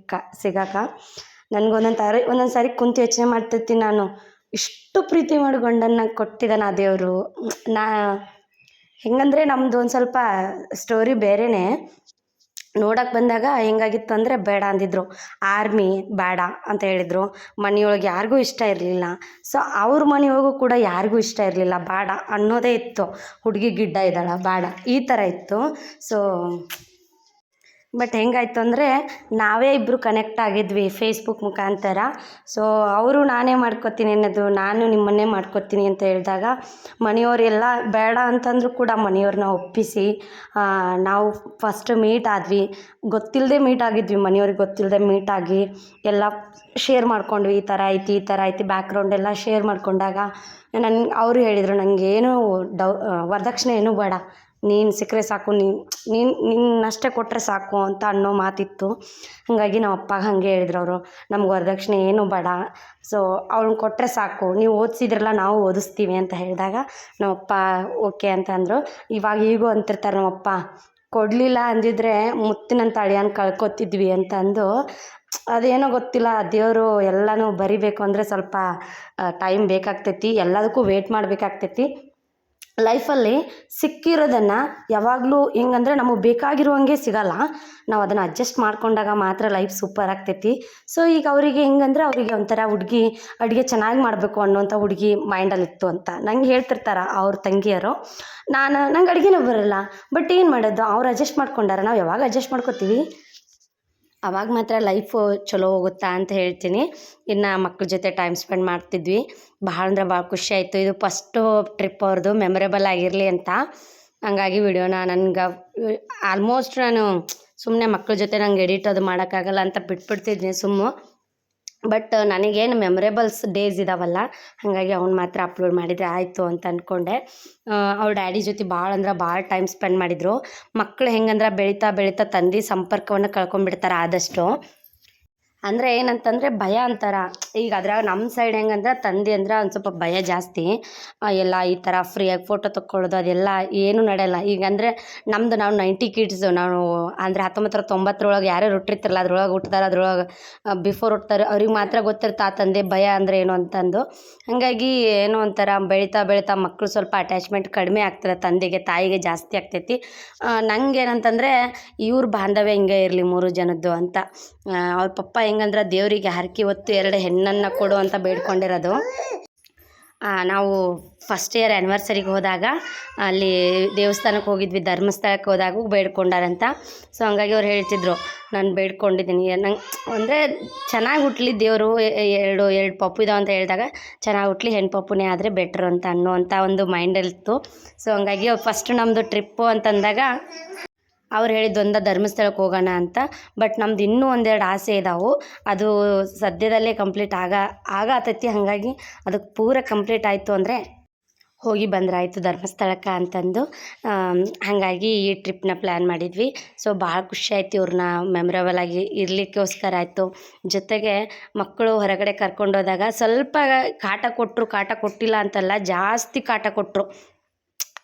ಸಿಗಾಕ. ನನಗೆ ಒಂದೊಂದು ಸಾರಿ ಕುಂತು ಯೋಚನೆ ಮಾಡ್ತಿರ್ತೀನಿ, ನಾನು ಇಷ್ಟು ಪ್ರೀತಿ ಮಾಡಿ ಗಂಡನ್ನ ಕೊಟ್ಟಿದ್ದಾನೆ ಆ ದೇವರು. ಹೆಂಗಂದರೆ ನಮ್ಮದು ಒಂದು ಸ್ವಲ್ಪ ಸ್ಟೋರಿ ಬೇರೆಯೇ. ನೋಡೋಕೆ ಬಂದಾಗ ಹೆಂಗಾಗಿತ್ತು ಅಂದರೆ ಬೇಡ ಅಂದಿದ್ರು, ಆರ್ಮಿ ಬೇಡ ಅಂತ ಹೇಳಿದರು. ಮನೆಯೊಳಗೆ ಯಾರಿಗೂ ಇಷ್ಟ ಇರಲಿಲ್ಲ. ಸೊ ಅವ್ರ ಮನೆಯೊಳಗೂ ಕೂಡ ಯಾರಿಗೂ ಇಷ್ಟ ಇರಲಿಲ್ಲ, ಬೇಡ ಅನ್ನೋದೇ ಇತ್ತು. ಹುಡುಗಿ ಗಿಡ್ಡ ಇದ್ದಾಳ, ಬೇಡ, ಈ ಥರ ಇತ್ತು. ಸೊ ಬಟ್ ಹೆಂಗಾಯ್ತು ಅಂದರೆ ನಾವೇ ಇಬ್ಬರು ಕನೆಕ್ಟ್ ಆಗಿದ್ವಿ ಫೇಸ್ಬುಕ್ ಮುಖಾಂತರ. ಸೊ ಅವರು ನಾನೇ ಮಾಡ್ಕೊತೀನಿ ಅನ್ನೋದು, ನಾನು ನಿಮ್ಮನ್ನೇ ಮಾಡ್ಕೊತೀನಿ ಅಂತ ಹೇಳಿದಾಗ ಮನೆಯವರೆಲ್ಲ ಬೇಡ ಅಂತಂದರೂ ಕೂಡ ಮನೆಯವ್ರನ್ನ ಒಪ್ಪಿಸಿ ನಾವು ಫಸ್ಟ್ ಮೀಟ್ ಆದ್ವಿ. ಗೊತ್ತಿಲ್ಲದೆ ಮೀಟ್ ಆಗಿದ್ವಿ, ಮನೆಯವ್ರಿಗೆ ಗೊತ್ತಿಲ್ಲದೆ ಮೀಟ್ ಆಗಿ ಎಲ್ಲ ಶೇರ್ ಮಾಡ್ಕೊಂಡ್ವಿ. ಈ ಥರ ಐತಿ ಬ್ಯಾಕ್ಗ್ರೌಂಡ್ ಎಲ್ಲ ಶೇರ್ ಮಾಡ್ಕೊಂಡಾಗ ಅವರು ಹೇಳಿದರು, ನನಗೇನು ವರದಕ್ಷಿಣೆ ಏನೂ ಬೇಡ, ನೀನು ಸಿಕ್ಕರೆ ಸಾಕು, ನಿನ್ನಷ್ಟೇ ಕೊಟ್ಟರೆ ಸಾಕು ಅಂತ ಅನ್ನೋ ಮಾತಿತ್ತು. ಹಾಗಾಗಿ ನಮ್ಮ ಅಪ್ಪಗೆ ಹಾಗೆ ಹೇಳಿದ್ರು ಅವರು, ನಮ್ಗೆ ವರದಕ್ಷಿಣೆ ಏನೂ ಬೇಡ, ಸೊ ಅವ್ಳನ್ನ ಕೊಟ್ಟರೆ ಸಾಕು, ನೀವು ಓದಿಸಿದ್ರಲ್ಲ ನಾವು ಓದಿಸ್ತೀವಿ ಅಂತ ಹೇಳಿದಾಗ ನಮ್ಮಪ್ಪ ಓಕೆ ಅಂತ ಅಂದರು. ಈಗೂ ಅಂತಿರ್ತಾರೆ ನಮ್ಮಪ್ಪ, ಕೊಡಲಿಲ್ಲ ಅಂದಿದ್ರೆ ಮುತ್ತಿನಂತ ಅಳಿಯನ ಕಳ್ಕೊತಿದ್ವಿ ಅಂತ ಅಂದು. ಅದೇನೋ ಗೊತ್ತಿಲ್ಲ, ದೇವರು ಎಲ್ಲನೂ ಬರಿಬೇಕು ಅಂದರೆ ಸ್ವಲ್ಪ ಟೈಮ್ ಬೇಕಾಗ್ತೈತಿ, ಎಲ್ಲದಕ್ಕೂ ವೇಟ್ ಮಾಡಬೇಕಾಗ್ತೈತಿ. ಲೈಫಲ್ಲಿ ಸಿಕ್ಕಿರೋದನ್ನು ಯಾವಾಗಲೂ ಹೆಂಗಂದರೆ ನಮಗೆ ಬೇಕಾಗಿರುವಂಗೆ ಸಿಗಲ್ಲ, ನಾವು ಅದನ್ನು ಅಡ್ಜಸ್ಟ್ ಮಾಡ್ಕೊಂಡಾಗ ಮಾತ್ರ ಲೈಫ್ ಸೂಪರ್ ಆಗ್ತೈತಿ. ಸೊ ಈಗ ಅವರಿಗೆ ಹೆಂಗಂದ್ರೆ ಅವರಿಗೆ ಒಂಥರ ಹುಡುಗಿ ಅಡುಗೆ ಚೆನ್ನಾಗಿ ಮಾಡಬೇಕು ಅನ್ನೋಂಥ ಹುಡುಗಿ ಮೈಂಡಲ್ಲಿತ್ತು ಅಂತ ನಂಗೆ ಹೇಳ್ತಿರ್ತಾರೆ ಅವ್ರ ತಂಗಿಯರು. ನಂಗೆ ಅಡುಗೆನೂ ಬರೋಲ್ಲ, ಬಟ್ ಏನು ಮಾಡೋದು, ಅವ್ರು ಅಡ್ಜಸ್ಟ್ ಮಾಡ್ಕೊಂಡಾರ, ನಾವು ಯಾವಾಗ ಅಡ್ಜಸ್ಟ್ ಮಾಡ್ಕೋತೀವಿ ಅವಾಗ ಮಾತ್ರ ಲೈಫು ಚಲೋ ಹೋಗುತ್ತಾ ಅಂತ ಹೇಳ್ತೀನಿ. ಇನ್ನು ಮಕ್ಳ ಜೊತೆ ಟೈಮ್ ಸ್ಪೆಂಡ್ ಮಾಡ್ತಿದ್ವಿ, ಭಾಳ ಅಂದ್ರೆ ಭಾಳ ಖುಷಿ ಆಯಿತು. ಇದು ಫಸ್ಟು ಟ್ರಿಪ್ ಅವ್ರದ್ದು ಮೆಮೊರೇಬಲ್ ಆಗಿರಲಿ ಅಂತ ಹಂಗಾಗಿ ವಿಡಿಯೋನ ನನಗೆ ಆಲ್ಮೋಸ್ಟ್ ನಾನು ಸುಮ್ಮನೆ ಮಕ್ಳ ಜೊತೆ ನಂಗೆ ಎಡಿಟ್ ಅದು ಮಾಡೋಕ್ಕಾಗಲ್ಲ ಅಂತ ಬಿಟ್ಬಿಡ್ತಿದ್ನಿ ಸುಮ್ಮನೆ. ಬಟ್ ನನಗೇನು ಮೆಮೊರೇಬಲ್ಸ್ ಡೇಸ್ ಇದಾವಲ್ಲ, ಹಾಗಾಗಿ ಅವ್ನು ಮಾತ್ರ ಅಪ್ಲೋಡ್ ಮಾಡಿದರೆ ಆಯಿತು ಅಂತ ಅಂದ್ಕೊಂಡೆ. ಅವ್ರ ಡ್ಯಾಡಿ ಜೊತೆ ಭಾಳ ಅಂದ್ರೆ ಭಾಳ ಟೈಮ್ ಸ್ಪೆಂಡ್ ಮಾಡಿದರು. ಮಕ್ಕಳು ಹೆಂಗಂದ್ರೆ ಬೆಳೀತಾ ತಂದೆ ಸಂಪರ್ಕವನ್ನು ಕಳ್ಕೊಂಡ್ಬಿಡ್ತಾರೆ ಆದಷ್ಟು. ಅಂದರೆ ಏನಂತಂದರೆ ಭಯ ಅಂತಾರೆ. ಈಗ ಅದ್ರಾಗ ನಮ್ಮ ಸೈಡ್ ಹೆಂಗಂದ್ರೆ ತಂದೆ ಅಂದ್ರೆ ಒಂದು ಸ್ವಲ್ಪ ಭಯ ಜಾಸ್ತಿ. ಎಲ್ಲ ಈ ಥರ ಫ್ರೀಯಾಗಿ ಫೋಟೋ ತೊಗೊಳ್ಳೋದು ಅದೆಲ್ಲ ಏನೂ ನಡೆಯಲ್ಲ. ಈಗ ಅಂದರೆ ನಾವು 90 ಕಿಡ್ಸು, ನಾವು ಅಂದರೆ 1990 ಯಾರ್ಯಾರು ಹುಟ್ಟಿರ್ತಾರಲ್ಲ ಅದ್ರೊಳಗೆ ಹುಟ್ಟಿದಾರೆ, ಅದ್ರೊಳಗೆ ಬಿಫೋರ್ ಹುಟ್ತಾರೆ, ಅವ್ರಿಗೆ ಮಾತ್ರ ಗೊತ್ತಿರುತ್ತೆ ಆ ತಂದೆ ಭಯ ಅಂದರೆ ಏನು ಅಂತಂದು. ಹಾಗಾಗಿ ಏನೋ ಒಂಥರ ಬೆಳೀತಾ ಮಕ್ಕಳು ಸ್ವಲ್ಪ ಅಟ್ಯಾಚ್ಮೆಂಟ್ ಕಡಿಮೆ ಆಗ್ತದೆ, ತಂದೆಗೆ ತಾಯಿಗೆ ಜಾಸ್ತಿ ಆಗ್ತೈತಿ. ನಂಗೇನಂತಂದರೆ ಇವ್ರ ಬಾಂಧವ್ಯ ಹಿಂಗೆ ಇರಲಿ 3 ಜನದ್ದು ಅಂತ. ಅವ್ರ ಪಪ್ಪ ಹೆಂಗಂದ್ರೆ ದೇವರಿಗೆ ಹರಕೆ ಹೊತ್ತು 2 ಹೆಣ್ಣನ್ನು ಕೊಡು ಅಂತ ಬೇಡ್ಕೊಂಡಿರೋದು. ನಾವು ಫಸ್ಟ್ ಇಯರ್ ಆ್ಯನಿವರ್ಸರಿಗೆ ಹೋದಾಗ ಅಲ್ಲಿ ದೇವಸ್ಥಾನಕ್ಕೆ ಹೋಗಿದ್ವಿ, ಧರ್ಮಸ್ಥಳಕ್ಕೆ ಹೋದಾಗ ಬೇಡ್ಕೊಂಡಾರಂತ. ಸೊ ಹಂಗಾಗಿ ಅವ್ರು ಹೇಳ್ತಿದ್ರು, ನಾನು ಬೇಡ್ಕೊಂಡಿದ್ದೀನಿ, ನಂಗೆ ಅಂದರೆ ಚೆನ್ನಾಗಿ ಹುಟ್ಟಲಿ ದೇವರು, ಎರಡು ಪಪ್ಪು ಇದಾವೆ ಅಂತ ಹೇಳಿದಾಗ ಚೆನ್ನಾಗಿ ಹುಟ್ಟಲಿ, ಹೆಣ್ಣು ಪಪ್ಪುನೇ ಆದರೆ ಬೆಟ್ರು ಅಂತ ಅನ್ನೋವಂಥ ಒಂದು ಮೈಂಡಲ್ಲಿತ್ತು. ಸೊ ಹಂಗಾಗಿ ಫಸ್ಟ್ ನಮ್ಮದು ಟ್ರಿಪ್ಪು ಅಂತಂದಾಗ ಅವ್ರು ಹೇಳಿದ್ದು ಧರ್ಮಸ್ಥಳಕ್ಕೆ ಹೋಗೋಣ ಅಂತ. ಬಟ್ ನಮ್ದು ಇನ್ನೂ 1-2 ಆಸೆ ಇದಾವೆ, ಅದು ಸದ್ಯದಲ್ಲೇ ಕಂಪ್ಲೀಟ್ ಆಗತೈತಿ. ಹಾಗಾಗಿ ಅದಕ್ಕೆ ಪೂರ ಕಂಪ್ಲೀಟ್ ಆಯಿತು ಅಂದರೆ ಹೋಗಿ ಬಂದ್ರಾಯಿತು ಧರ್ಮಸ್ಥಳಕ್ಕೆ ಅಂತಂದು. ಹಾಗಾಗಿ ಈ ಟ್ರಿಪ್ನ ಪ್ಲ್ಯಾನ್ ಮಾಡಿದ್ವಿ. ಸೊ ಭಾಳ ಖುಷಿ ಆಯ್ತು, ಇವ್ರನ್ನ ಮೆಮೊರೇಬಲ್ ಆಗಿ ಇರಲಿಕ್ಕೋಸ್ಕರ ಆಯಿತು. ಜೊತೆಗೆ ಮಕ್ಕಳು ಹೊರಗಡೆ ಕರ್ಕೊಂಡೋದಾಗ ಸ್ವಲ್ಪ ಕಾಟ ಕೊಟ್ಟಿಲ್ಲ ಅಂತಲ್ಲ, ಜಾಸ್ತಿ ಕಾಟ ಕೊಟ್ಟರು.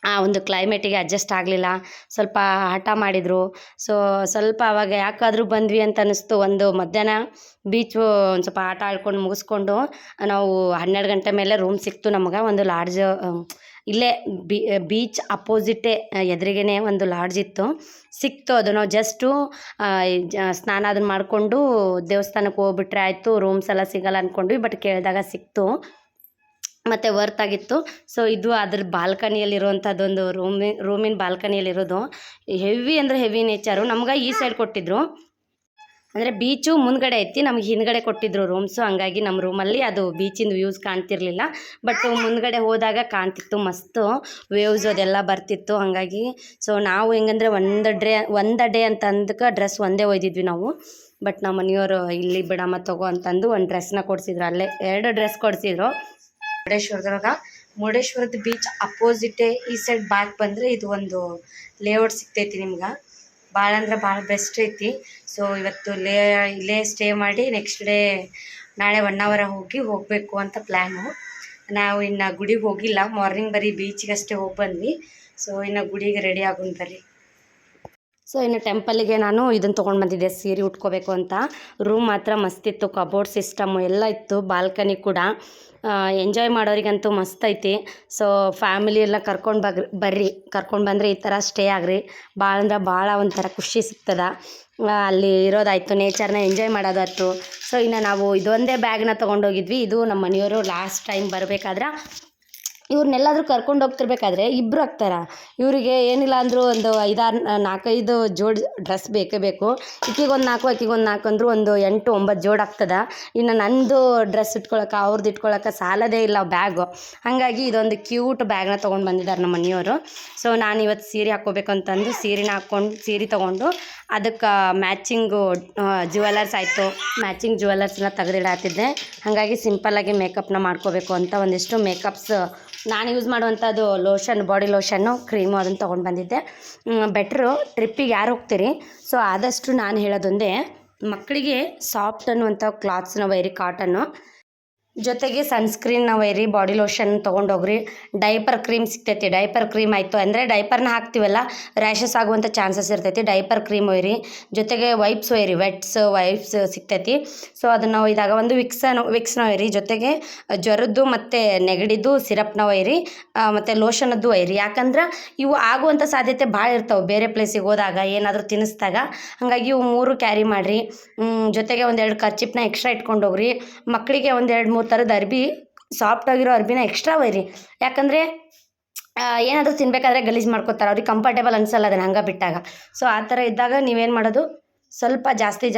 ಆ ಒಂದು ಕ್ಲೈಮೇಟಿಗೆ ಅಡ್ಜಸ್ಟ್ ಆಗಲಿಲ್ಲ, ಸ್ವಲ್ಪ ಹಠ ಮಾಡಿದರು. ಸೊ ಸ್ವಲ್ಪ ಆವಾಗ ಯಾಕಾದರೂ ಬಂದ್ವಿ ಅಂತ ಅನ್ನಿಸ್ತು. ಒಂದು ಮಧ್ಯಾಹ್ನ ಬೀಚು ಒಂದು ಸ್ವಲ್ಪ ಆಟ ಆಡ್ಕೊಂಡು ಮುಗಿಸ್ಕೊಂಡು ನಾವು 12 ಗಂಟೆ ಮೇಲೆ ರೂಮ್ ಸಿಕ್ತು ನಮಗೆ. ಒಂದು ಲಾಡ್ಜ್ ಇಲ್ಲೇ ಬೀಚ್ ಅಪೋಸಿಟೇ ಎದುರಿಗೇ ಒಂದು ಲಾಡ್ಜ್ ಇತ್ತು, ಸಿಕ್ತು. ಅದು ನಾವು ಜಸ್ಟು ಸ್ನಾನ ಅದನ್ನು ಮಾಡಿಕೊಂಡು ದೇವಸ್ಥಾನಕ್ಕೆ ಹೋಗ್ಬಿಟ್ರೆ ಆಯಿತು, ರೂಮ್ಸ್ ಎಲ್ಲ ಸಿಗಲ್ಲ ಅಂದ್ಕೊಂಡ್ವಿ. ಬಟ್ ಕೇಳಿದಾಗ ಸಿಕ್ತು ಮತ್ತು ವರ್ತ್ ಆಗಿತ್ತು. ಸೊ ಇದು ಅದ್ರ ಬಾಲ್ಕನಿಯಲ್ಲಿರುವಂಥದ್ದೊಂದು ರೂಮಿನ ಬಾಲ್ಕನಿಯಲ್ಲಿರೋದು. ಹೆವಿ ಅಂದರೆ ಹೆವಿ ನೇಚರು. ನಮ್ಗೆ ಈ ಸೈಡ್ ಕೊಟ್ಟಿದ್ರು, ಅಂದರೆ ಬೀಚು ಮುಂದ್ಗಡೆ ಐತಿ, ನಮ್ಗೆ ಹಿಂದ್ಗಡೆ ಕೊಟ್ಟಿದ್ರು ರೂಮ್ಸು. ಹಂಗಾಗಿ ನಮ್ಮ ರೂಮಲ್ಲಿ ಅದು ಬೀಚಿಂದು ವ್ಯೂಸ್ ಕಾಣ್ತಿರ್ಲಿಲ್ಲ, ಬಟ್ ಮುಂದ್ಗಡೆ ಹೋದಾಗ ಕಾಣ್ತಿತ್ತು ಮಸ್ತು ವೇವ್ಸ್ ಅದೆಲ್ಲ ಬರ್ತಿತ್ತು. ಹಾಗಾಗಿ ಸೊ ನಾವು ಹೆಂಗಂದ್ರೆ ಒಂದು ಡೇ ಅಂತ ಅಂದಕ್ಕೆ ಡ್ರೆಸ್ ಒಂದೇ ಒಯ್ದಿದ್ವಿ ನಾವು. ಬಟ್ ನಮ್ಮ ಮನೆಯವರು ಇಲ್ಲಿ ಬಿಡಮ್ಮ ತಗೋ ಅಂತಂದು ಒಂದು ಡ್ರೆಸ್ನ ಕೊಡಿಸಿದ್ರು. ಅಲ್ಲೇ 2 ಡ್ರೆಸ್ ಕೊಡಿಸಿದ್ರು. ಮುರುಡೇಶ್ವರದ ಬೀಚ್ ಅಪೋಸಿಟೇ ಈ ಸೈಡ್ ಬ್ಯಾಕ್ ಬಂದರೆ ಇದು ಒಂದು ಲೇಔಟ್ ಸಿಗ್ತೈತಿ ನಿಮ್ಗೆ. ಭಾಳ ಅಂದ್ರೆ ಭಾಳ ಬೆಸ್ಟ್ ಐತಿ. ಸೊ ಇವತ್ತು ಇಲ್ಲೇ ಸ್ಟೇ ಮಾಡಿ ನೆಕ್ಸ್ಟ್ ಡೇ ನಾಳೆ 1 ಅವರ್ ಹೋಗಬೇಕು ಅಂತ ಪ್ಲ್ಯಾನು. ನಾವು ಇನ್ನು ಗುಡಿಗೆ ಹೋಗಿಲ್ಲ, ಮಾರ್ನಿಂಗ್ ಬರೀ ಬೀಚಿಗಷ್ಟೇ ಹೋಗಿ ಬಂದ್ವಿ. ಸೊ ಇನ್ನು ಗುಡಿಗೆ ರೆಡಿ ಆಗೋಣ ಬರ್ರಿ. ಸೊ ಇನ್ನು ಟೆಂಪಲಿಗೆ ನಾನು ಇದನ್ನು ತೊಗೊಂಡು ಬಂದಿದ್ದೆ, ಸೀರೆ ಉಟ್ಕೋಬೇಕು ಅಂತ. ರೂಮ್ ಮಾತ್ರ ಮಸ್ತಿತ್ತು, ಕಬೋರ್ಡ್ ಸಿಸ್ಟಮು ಎಲ್ಲ ಇತ್ತು, ಬಾಲ್ಕನಿ ಕೂಡ. ಎಂಜಾಯ್ ಮಾಡೋರಿಗಂತೂ ಮಸ್ತ್ ಐತಿ. ಸೊ ಫ್ಯಾಮಿಲಿ ಎಲ್ಲ ಕರ್ಕೊಂಡು ಬಂದರೆ ಈ ಥರ ಸ್ಟೇ ಆಗ್ರಿ. ಭಾಳ ಅಂದ್ರೆ ಭಾಳ ಒಂಥರ ಖುಷಿ ಸಿಗ್ತದೆ. ಅಲ್ಲಿ ಇರೋದಾಯಿತು, ನೇಚರ್ನ ಎಂಜಾಯ್ ಮಾಡೋದಾಯ್ತು. ಸೊ ಇನ್ನು ನಾವು ಇದೊಂದೇ ಬ್ಯಾಗ್ನ ತೊಗೊಂಡೋಗಿದ್ವಿ. ಇದು ನಮ್ಮ ಮನೆಯವರು ಲಾಸ್ಟ್ ಟೈಮ್ ಬರಬೇಕಾದ್ರೆ ಇವ್ರನ್ನೆಲ್ಲಾದರೂ ಕರ್ಕೊಂಡು ಹೋಗ್ತಿರ್ಬೇಕಾದ್ರೆ ಇಬ್ಬರು ಆಗ್ತಾರೆ. ಇವರಿಗೆ ಏನಿಲ್ಲ ಅಂದರೂ ಒಂದು 4-5 ಜೋಡಿ ಡ್ರೆಸ್ ಬೇಕೇ ಬೇಕು. ಈಕಿಗೊಂದು 4 ಆಕಿಗೊಂದು 4 ಅಂದರೂ ಒಂದು 8-9 ಜೋಡಿ ಆಗ್ತದೆ. ಇನ್ನು ನಂದು ಡ್ರೆಸ್ ಇಟ್ಕೊಳಕ್ಕೆ ಅವ್ರದ್ದು ಇಟ್ಕೊಳಕ್ಕೆ ಸಾಲದೇ ಇಲ್ಲ ಬ್ಯಾಗು. ಹಾಗಾಗಿ ಇದೊಂದು ಕ್ಯೂಟ್ ಬ್ಯಾಗ್ನ ತೊಗೊಂಡು ಬಂದಿದ್ದಾರೆ ನಮ್ಮ ಮನೆಯವರು. ಸೊ ನಾನು ಇವತ್ತು ಸೀರೆ ಹಾಕ್ಕೋಬೇಕು ಅಂತಂದು ಸೀರೆ ತೊಗೊಂಡು ಅದಕ್ಕೆ ಮ್ಯಾಚಿಂಗು ಜ್ಯುವೆಲರ್ಸ್ ಆಯಿತು, ಮ್ಯಾಚಿಂಗ್ ಜ್ಯುವೆಲರ್ಸ್ನ ತೆಗೆದಿಡಾತಿದ್ದೆ. ಹಾಗಾಗಿ ಸಿಂಪಲ್ಲಾಗಿ ಮೇಕಪ್ನ ಮಾಡ್ಕೋಬೇಕು ಅಂತ ಒಂದಿಷ್ಟು ಮೇಕಪ್ಸ್ ನಾನು ಯೂಸ್ ಮಾಡುವಂಥದ್ದು ಲೋಷನ್, ಬಾಡಿ ಲೋಷನ್ನು, ಕ್ರೀಮು ಅದನ್ನು ತೊಗೊಂಡು ಬಂದಿದ್ದೆ. ಬೆಟ್ರು ಟ್ರಿಪ್ಪಿಗೆ ಯಾರು ಹೋಗ್ತೀರಿ, ಸೊ ಆದಷ್ಟು ನಾನು ಹೇಳೋದೊಂದೇ, ಮಕ್ಕಳಿಗೆ ಸಾಫ್ಟ್ ಅನ್ನುವಂಥ ಕ್ಲಾತ್ಸ್ನ ಒಯ್ಯಿರಿ, ಕಾಟನ್ನು. ಜೊತೆಗೆ ಸನ್ಸ್ಕ್ರೀನ್ನ ಒಯ್ಯಿರಿ, ಬಾಡಿ ಲೋಷನ್ ತೊಗೊಂಡೋಗ್ರಿ. ಡೈಪರ್ ಕ್ರೀಮ್ ಸಿಗ್ತೈತಿ, ಡೈಪರ್ ಕ್ರೀಮ್ ಆಯಿತು ಅಂದರೆ ಡೈಪರ್ನ ಹಾಕ್ತೀವಲ್ಲ, ರ್ಯಾಷಸ್ ಆಗುವಂಥ ಚಾನ್ಸಸ್ ಇರ್ತೈತಿ. ಡೈಪರ್ ಕ್ರೀಮ್ ಒಯ್ಯಿರಿ. ಜೊತೆಗೆ ವೈಪ್ಸ್ ಒಯ್ಯಿರಿ, ವೈಪ್ಸ್ ಸಿಗ್ತೈತಿ. ಸೊ ಅದನ್ನು ಒಯ್ದಾಗ ಒಂದು ವಿಕ್ಸ್ನ ಒಯ್ಯಿರಿ. ಜೊತೆಗೆ ಜ್ವರದ್ದು ಮತ್ತು ನೆಗಡಿದ್ದು ಸಿರಪ್ನ ಒಯ್ಯಿರಿ, ಮತ್ತು ಲೋಷನದ್ದು ಒಯ್ಯಿರಿ. ಯಾಕಂದ್ರೆ ಇವು ಆಗುವಂಥ ಸಾಧ್ಯತೆ ಭಾಳ ಇರ್ತಾವೆ ಬೇರೆ ಪ್ಲೇಸಿಗೆ ಹೋದಾಗ, ಏನಾದರೂ ತಿನ್ನಿಸ್ದಾಗ. ಹಾಗಾಗಿ ಇವು 3 ಕ್ಯಾರಿ ಮಾಡಿರಿ. ಜೊತೆಗೆ 1-2 ಕರ್ಚಿಪ್ನ ಎಕ್ಸ್ಟ್ರಾ ಇಟ್ಕೊಂಡೋಗ್ರಿ. ಮಕ್ಕಳಿಗೆ 1-2-3 ಥರದ ಅರ್ಬಿ, ಸಾಫ್ಟಾಗಿರೋ ಅರ್ಬಿನ ಎಕ್ಸ್ಟ್ರಾ ಒಯ್ಯಿರಿ. ಯಾಕಂದರೆ ಏನಾದರೂ ತಿನ್ನಬೇಕಾದ್ರೆ ಗಲೀಜು ಮಾಡ್ಕೋತಾರೆ, ಅವ್ರಿಗೆ ಕಂಫರ್ಟೇಬಲ್ ಅನಿಸಲ್ಲ ಅದನ್ನು ಹಂಗೆ ಬಿಟ್ಟಾಗ. ಸೊ ಆ ಥರ ಇದ್ದಾಗ ನೀವೇನು ಮಾಡೋದು, ಸ್ವಲ್ಪ ಜಾಸ್ತಿ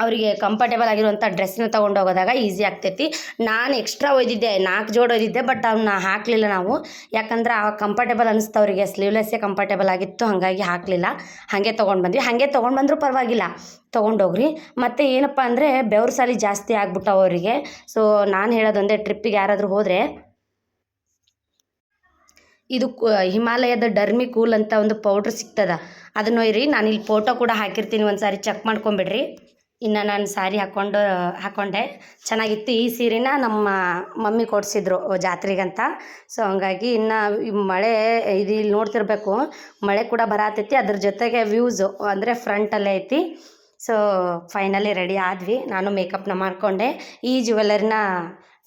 ಅವರಿಗೆ ಕಂಫರ್ಟೇಬಲ್ ಆಗಿರುವಂಥ ಡ್ರೆಸ್ನ ತೊಗೊಂಡೋಗೋದಾಗ ಈಸಿ ಆಗ್ತೈತಿ. ನಾನು ಎಕ್ಸ್ಟ್ರಾ ಒಯ್ದಿದ್ದೆ, 4 ಜೋಡಿ ಒಯ್ದಿದ್ದೆ, ಬಟ್ ಅವನ್ನ ಹಾಕಲಿಲ್ಲ ನಾವು. ಯಾಕಂದ್ರೆ ಆ ಕಂಫರ್ಟೇಬಲ್ ಅನ್ನಿಸ್ತು ಅವರಿಗೆ, ಸ್ಲೀವ್ಲೆಸ್ಸೇ ಕಂಫರ್ಟೇಬಲ್ ಆಗಿತ್ತು. ಹಾಗಾಗಿ ಹಾಕಲಿಲ್ಲ, ಹಾಗೆ ತೊಗೊಂಡು ಬಂದ್ವಿ. ಹಾಗೆ ತೊಗೊಂಡು ಬಂದರೂ ಪರವಾಗಿಲ್ಲ, ತೊಗೊಂಡೋಗ್ರಿ. ಮತ್ತು ಏನಪ್ಪ ಅಂದರೆ ಬೆವ್ರು ಸಾಲಿ ಜಾಸ್ತಿ ಆಗ್ಬಿಟ್ಟವು ಅವರಿಗೆ. ಸೊ ನಾನು ಹೇಳೋದೊಂದೇ, ಟ್ರಿಪ್ಪಿಗೆ ಯಾರಾದರೂ ಹೋದರೆ ಇದು ಹಿಮಾಲಯದ ಡರ್ಮಿ ಕೂಲ್ ಅಂತ ಒಂದು ಪೌಡ್ರ್ ಸಿಗ್ತದೆ, ಅದನ್ನು ಒಯ್ಯಿರಿ. ನಾನು ಇಲ್ಲಿ ಫೋಟೋ ಕೂಡ ಹಾಕಿರ್ತೀನಿ, ಒಂದು ಸಾರಿ ಚೆಕ್ ಮಾಡ್ಕೊಂಬಿಡ್ರಿ. ಇನ್ನು ನಾನು ಸ್ಯಾರಿ ಹಾಕ್ಕೊಂಡೆ, ಚೆನ್ನಾಗಿತ್ತು. ಈ ಸೀರೆನ ನಮ್ಮ ಮಮ್ಮಿ ಕೊಡಿಸಿದ್ರು ಜಾತ್ರೆಗಂತ. ಸೊ ಹಂಗಾಗಿ ಇನ್ನು ಮಳೆ ಇದು ಇಲ್ಲಿ ನೋಡ್ತಿರ್ಬೇಕು, ಮಳೆ ಕೂಡ ಬರತೈತಿ. ಅದ್ರ ಜೊತೆಗೆ ವ್ಯೂಸು ಅಂದರೆ ಫ್ರಂಟಲ್ಲೇ ಐತಿ. ಸೊ ಫೈನಲಿ ರೆಡಿ ಆದ್ವಿ. ನಾನು ಮೇಕಪ್ನ ಮಾಡಿಕೊಂಡೆ. ಈ ಜ್ಯುವೆಲರಿನ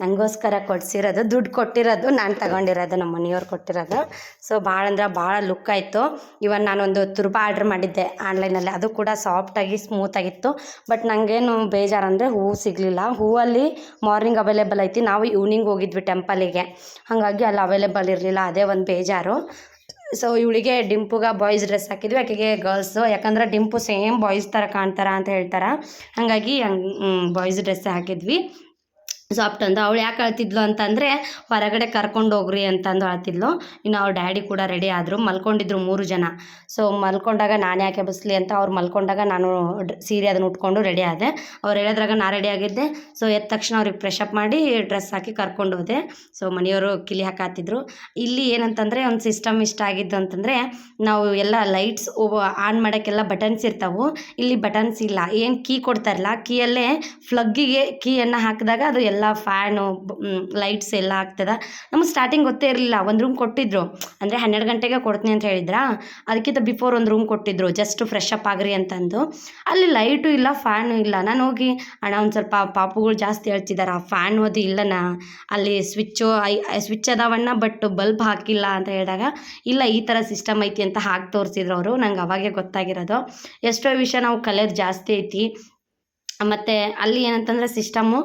ನನಗೋಸ್ಕರ ಕೊಡಿಸಿರೋದು, ದುಡ್ಡು ಕೊಟ್ಟಿರೋದು, ನಾನು ತಗೊಂಡಿರೋದು, ನಮ್ಮ ಮನೆಯವ್ರು ಕೊಟ್ಟಿರೋದು. ಸೊ ಭಾಳ ಅಂದ್ರೆ ಭಾಳ ಲುಕ್ ಆಯಿತು. ಇವನ್ ನಾನೊಂದು ತುರ್ಬಾ ಆರ್ಡ್ರ್ ಮಾಡಿದ್ದೆ ಆನ್ಲೈನಲ್ಲಿ, ಅದು ಕೂಡ ಸಾಫ್ಟಾಗಿ ಸ್ಮೂತಾಗಿತ್ತು. ಬಟ್ ನನಗೇನು ಬೇಜಾರು ಅಂದರೆ ಹೂವು ಸಿಗಲಿಲ್ಲ. ಹೂವಲ್ಲಿ ಮಾರ್ನಿಂಗ್ ಅವೈಲೇಬಲ್ ಐತಿ, ನಾವು ಈವ್ನಿಂಗ್ ಹೋಗಿದ್ವಿ ಟೆಂಪಲಿಗೆ, ಹಾಗಾಗಿ ಅಲ್ಲಿ ಅವೈಲೇಬಲ್ ಇರಲಿಲ್ಲ, ಅದೇ ಒಂದು ಬೇಜಾರು. ಸೊ ಇವಳಿಗೆ ಡಿಂಪುಗೆ ಬಾಯ್ಸ್ ಡ್ರೆಸ್ ಹಾಕಿದ್ವಿ, ಆಕೆಗೆ ಗರ್ಲ್ಸು. ಯಾಕಂದ್ರೆ ಡಿಂಪು ಸೇಮ್ ಬಾಯ್ಸ್ ಥರ ಕಾಣ್ತಾರ ಅಂತ ಹೇಳ್ತಾರೆ, ಹಾಗಾಗಿ ಬಾಯ್ಸ್ ಡ್ರೆಸ್ಸೇ ಹಾಕಿದ್ವಿ. ಸಾಫ್ಟ್ ಅಂದು ಅವಳು ಯಾಕೆ ಅಳ್ತಿದ್ಲು ಅಂತಂದರೆ ಹೊರಗಡೆ ಕರ್ಕೊಂಡು ಹೋಗ್ರಿ ಅಂತಂದು ಅಳ್ತಿದ್ಲು. ಇನ್ನು ಅವ್ರ ಡ್ಯಾಡಿ ಕೂಡ ರೆಡಿ ಆದರು, ಮಲ್ಕೊಂಡಿದ್ರು 3 ಜನ. ಸೊ ಮಲ್ಕೊಂಡಾಗ ನಾನು ಯಾಕೆ ಬಸ್ಲಿ ಅಂತ ಅವ್ರು ಮಲ್ಕೊಂಡಾಗ ನಾನು ಸೀರೆ ಅದನ್ನು ಉಟ್ಕೊಂಡು ರೆಡಿ ಆದೆ. ಅವ್ರು ಹೇಳಿದ್ರಾಗ ನಾ ರೆಡಿ ಆಗಿದ್ದೆ. ಸೊ ಎದ್ದ ತಕ್ಷಣ ಅವ್ರಿಗೆ ಫ್ರೆಶಪ್ ಮಾಡಿ ಡ್ರೆಸ್ ಹಾಕಿ ಕರ್ಕೊಂಡು ಹೋದೆ. ಸೊ ಮನೆಯವರು ಕಿಲಿ ಹಾಕಾತಿದ್ರು. ಇಲ್ಲಿ ಏನಂತಂದರೆ ಒಂದು ಸಿಸ್ಟಮ್ ಇಷ್ಟ ಆಗಿದ್ದು ಅಂತಂದರೆ, ನಾವು ಎಲ್ಲ ಲೈಟ್ಸ್ ಆನ್ ಮಾಡೋಕ್ಕೆಲ್ಲ ಬಟನ್ಸ್ ಇರ್ತಾವೆ, ಇಲ್ಲಿ ಬಟನ್ಸ್ ಇಲ್ಲ. ಏನು ಕೀ ಕೊಡ್ತಾರಲ್ಲ, ಕೀಯಲ್ಲೇ ಫ್ಲಗ್ಗಿಗೆ ಕೀಯನ್ನು ಹಾಕಿದಾಗ ಅದು ಎಲ್ಲ ಫ್ಯಾನು ಲೈಟ್ಸ್ ಎಲ್ಲ ಆಗ್ತದೆ. ನಮಗೆ ಸ್ಟಾರ್ಟಿಂಗ್ ಗೊತ್ತೇ ಇರಲಿಲ್ಲ. ಒಂದು ರೂಮ್ ಕೊಟ್ಟಿದ್ರು, ಅಂದರೆ 12 ಗಂಟೆಗೆ ಕೊಡ್ತೀನಿ ಅಂತ ಹೇಳಿದ್ರಾ, ಅದಕ್ಕಿಂತ ಬಿಫೋರ್ ಒಂದು ರೂಮ್ ಕೊಟ್ಟಿದ್ರು, ಜಸ್ಟ್ ಫ್ರೆಶ್ ಅಪ್ ಆಗ್ರಿ ಅಂತಂದು. ಅಲ್ಲಿ ಲೈಟು ಇಲ್ಲ, ಫ್ಯಾನು ಇಲ್ಲ. ನಾನು ಹೋಗಿ ಅಣ್ಣ ಒಂದು ಸ್ವಲ್ಪ ಪಾಪುಗಳು ಜಾಸ್ತಿ ಹೇಳ್ತಿದ್ದಾರೆ, ಆ ಫ್ಯಾನ್ ಓದಿ ಇಲ್ಲನ ಅಲ್ಲಿ ಸ್ವಿಚ್ ಅದಾವಣ್ಣ ಬಟ್ ಬಲ್ಬ್ ಹಾಕಿಲ್ಲ ಅಂತ ಹೇಳಿದಾಗ, ಇಲ್ಲ ಈ ಥರ ಸಿಸ್ಟಮ್ ಐತಿ ಅಂತ ಹಾಕಿ ತೋರಿಸಿದ್ರು ಅವರು. ನಂಗೆ ಅವಾಗೆ ಗೊತ್ತಾಗಿರೋದು. ಎಷ್ಟೋ ವಿಷಯ ನಾವು ಕಲಿಯೋದು ಜಾಸ್ತಿ ಐತಿ. ಮತ್ತು ಅಲ್ಲಿ ಏನಂತಂದರೆ ಸಿಸ್ಟಮ್ಮು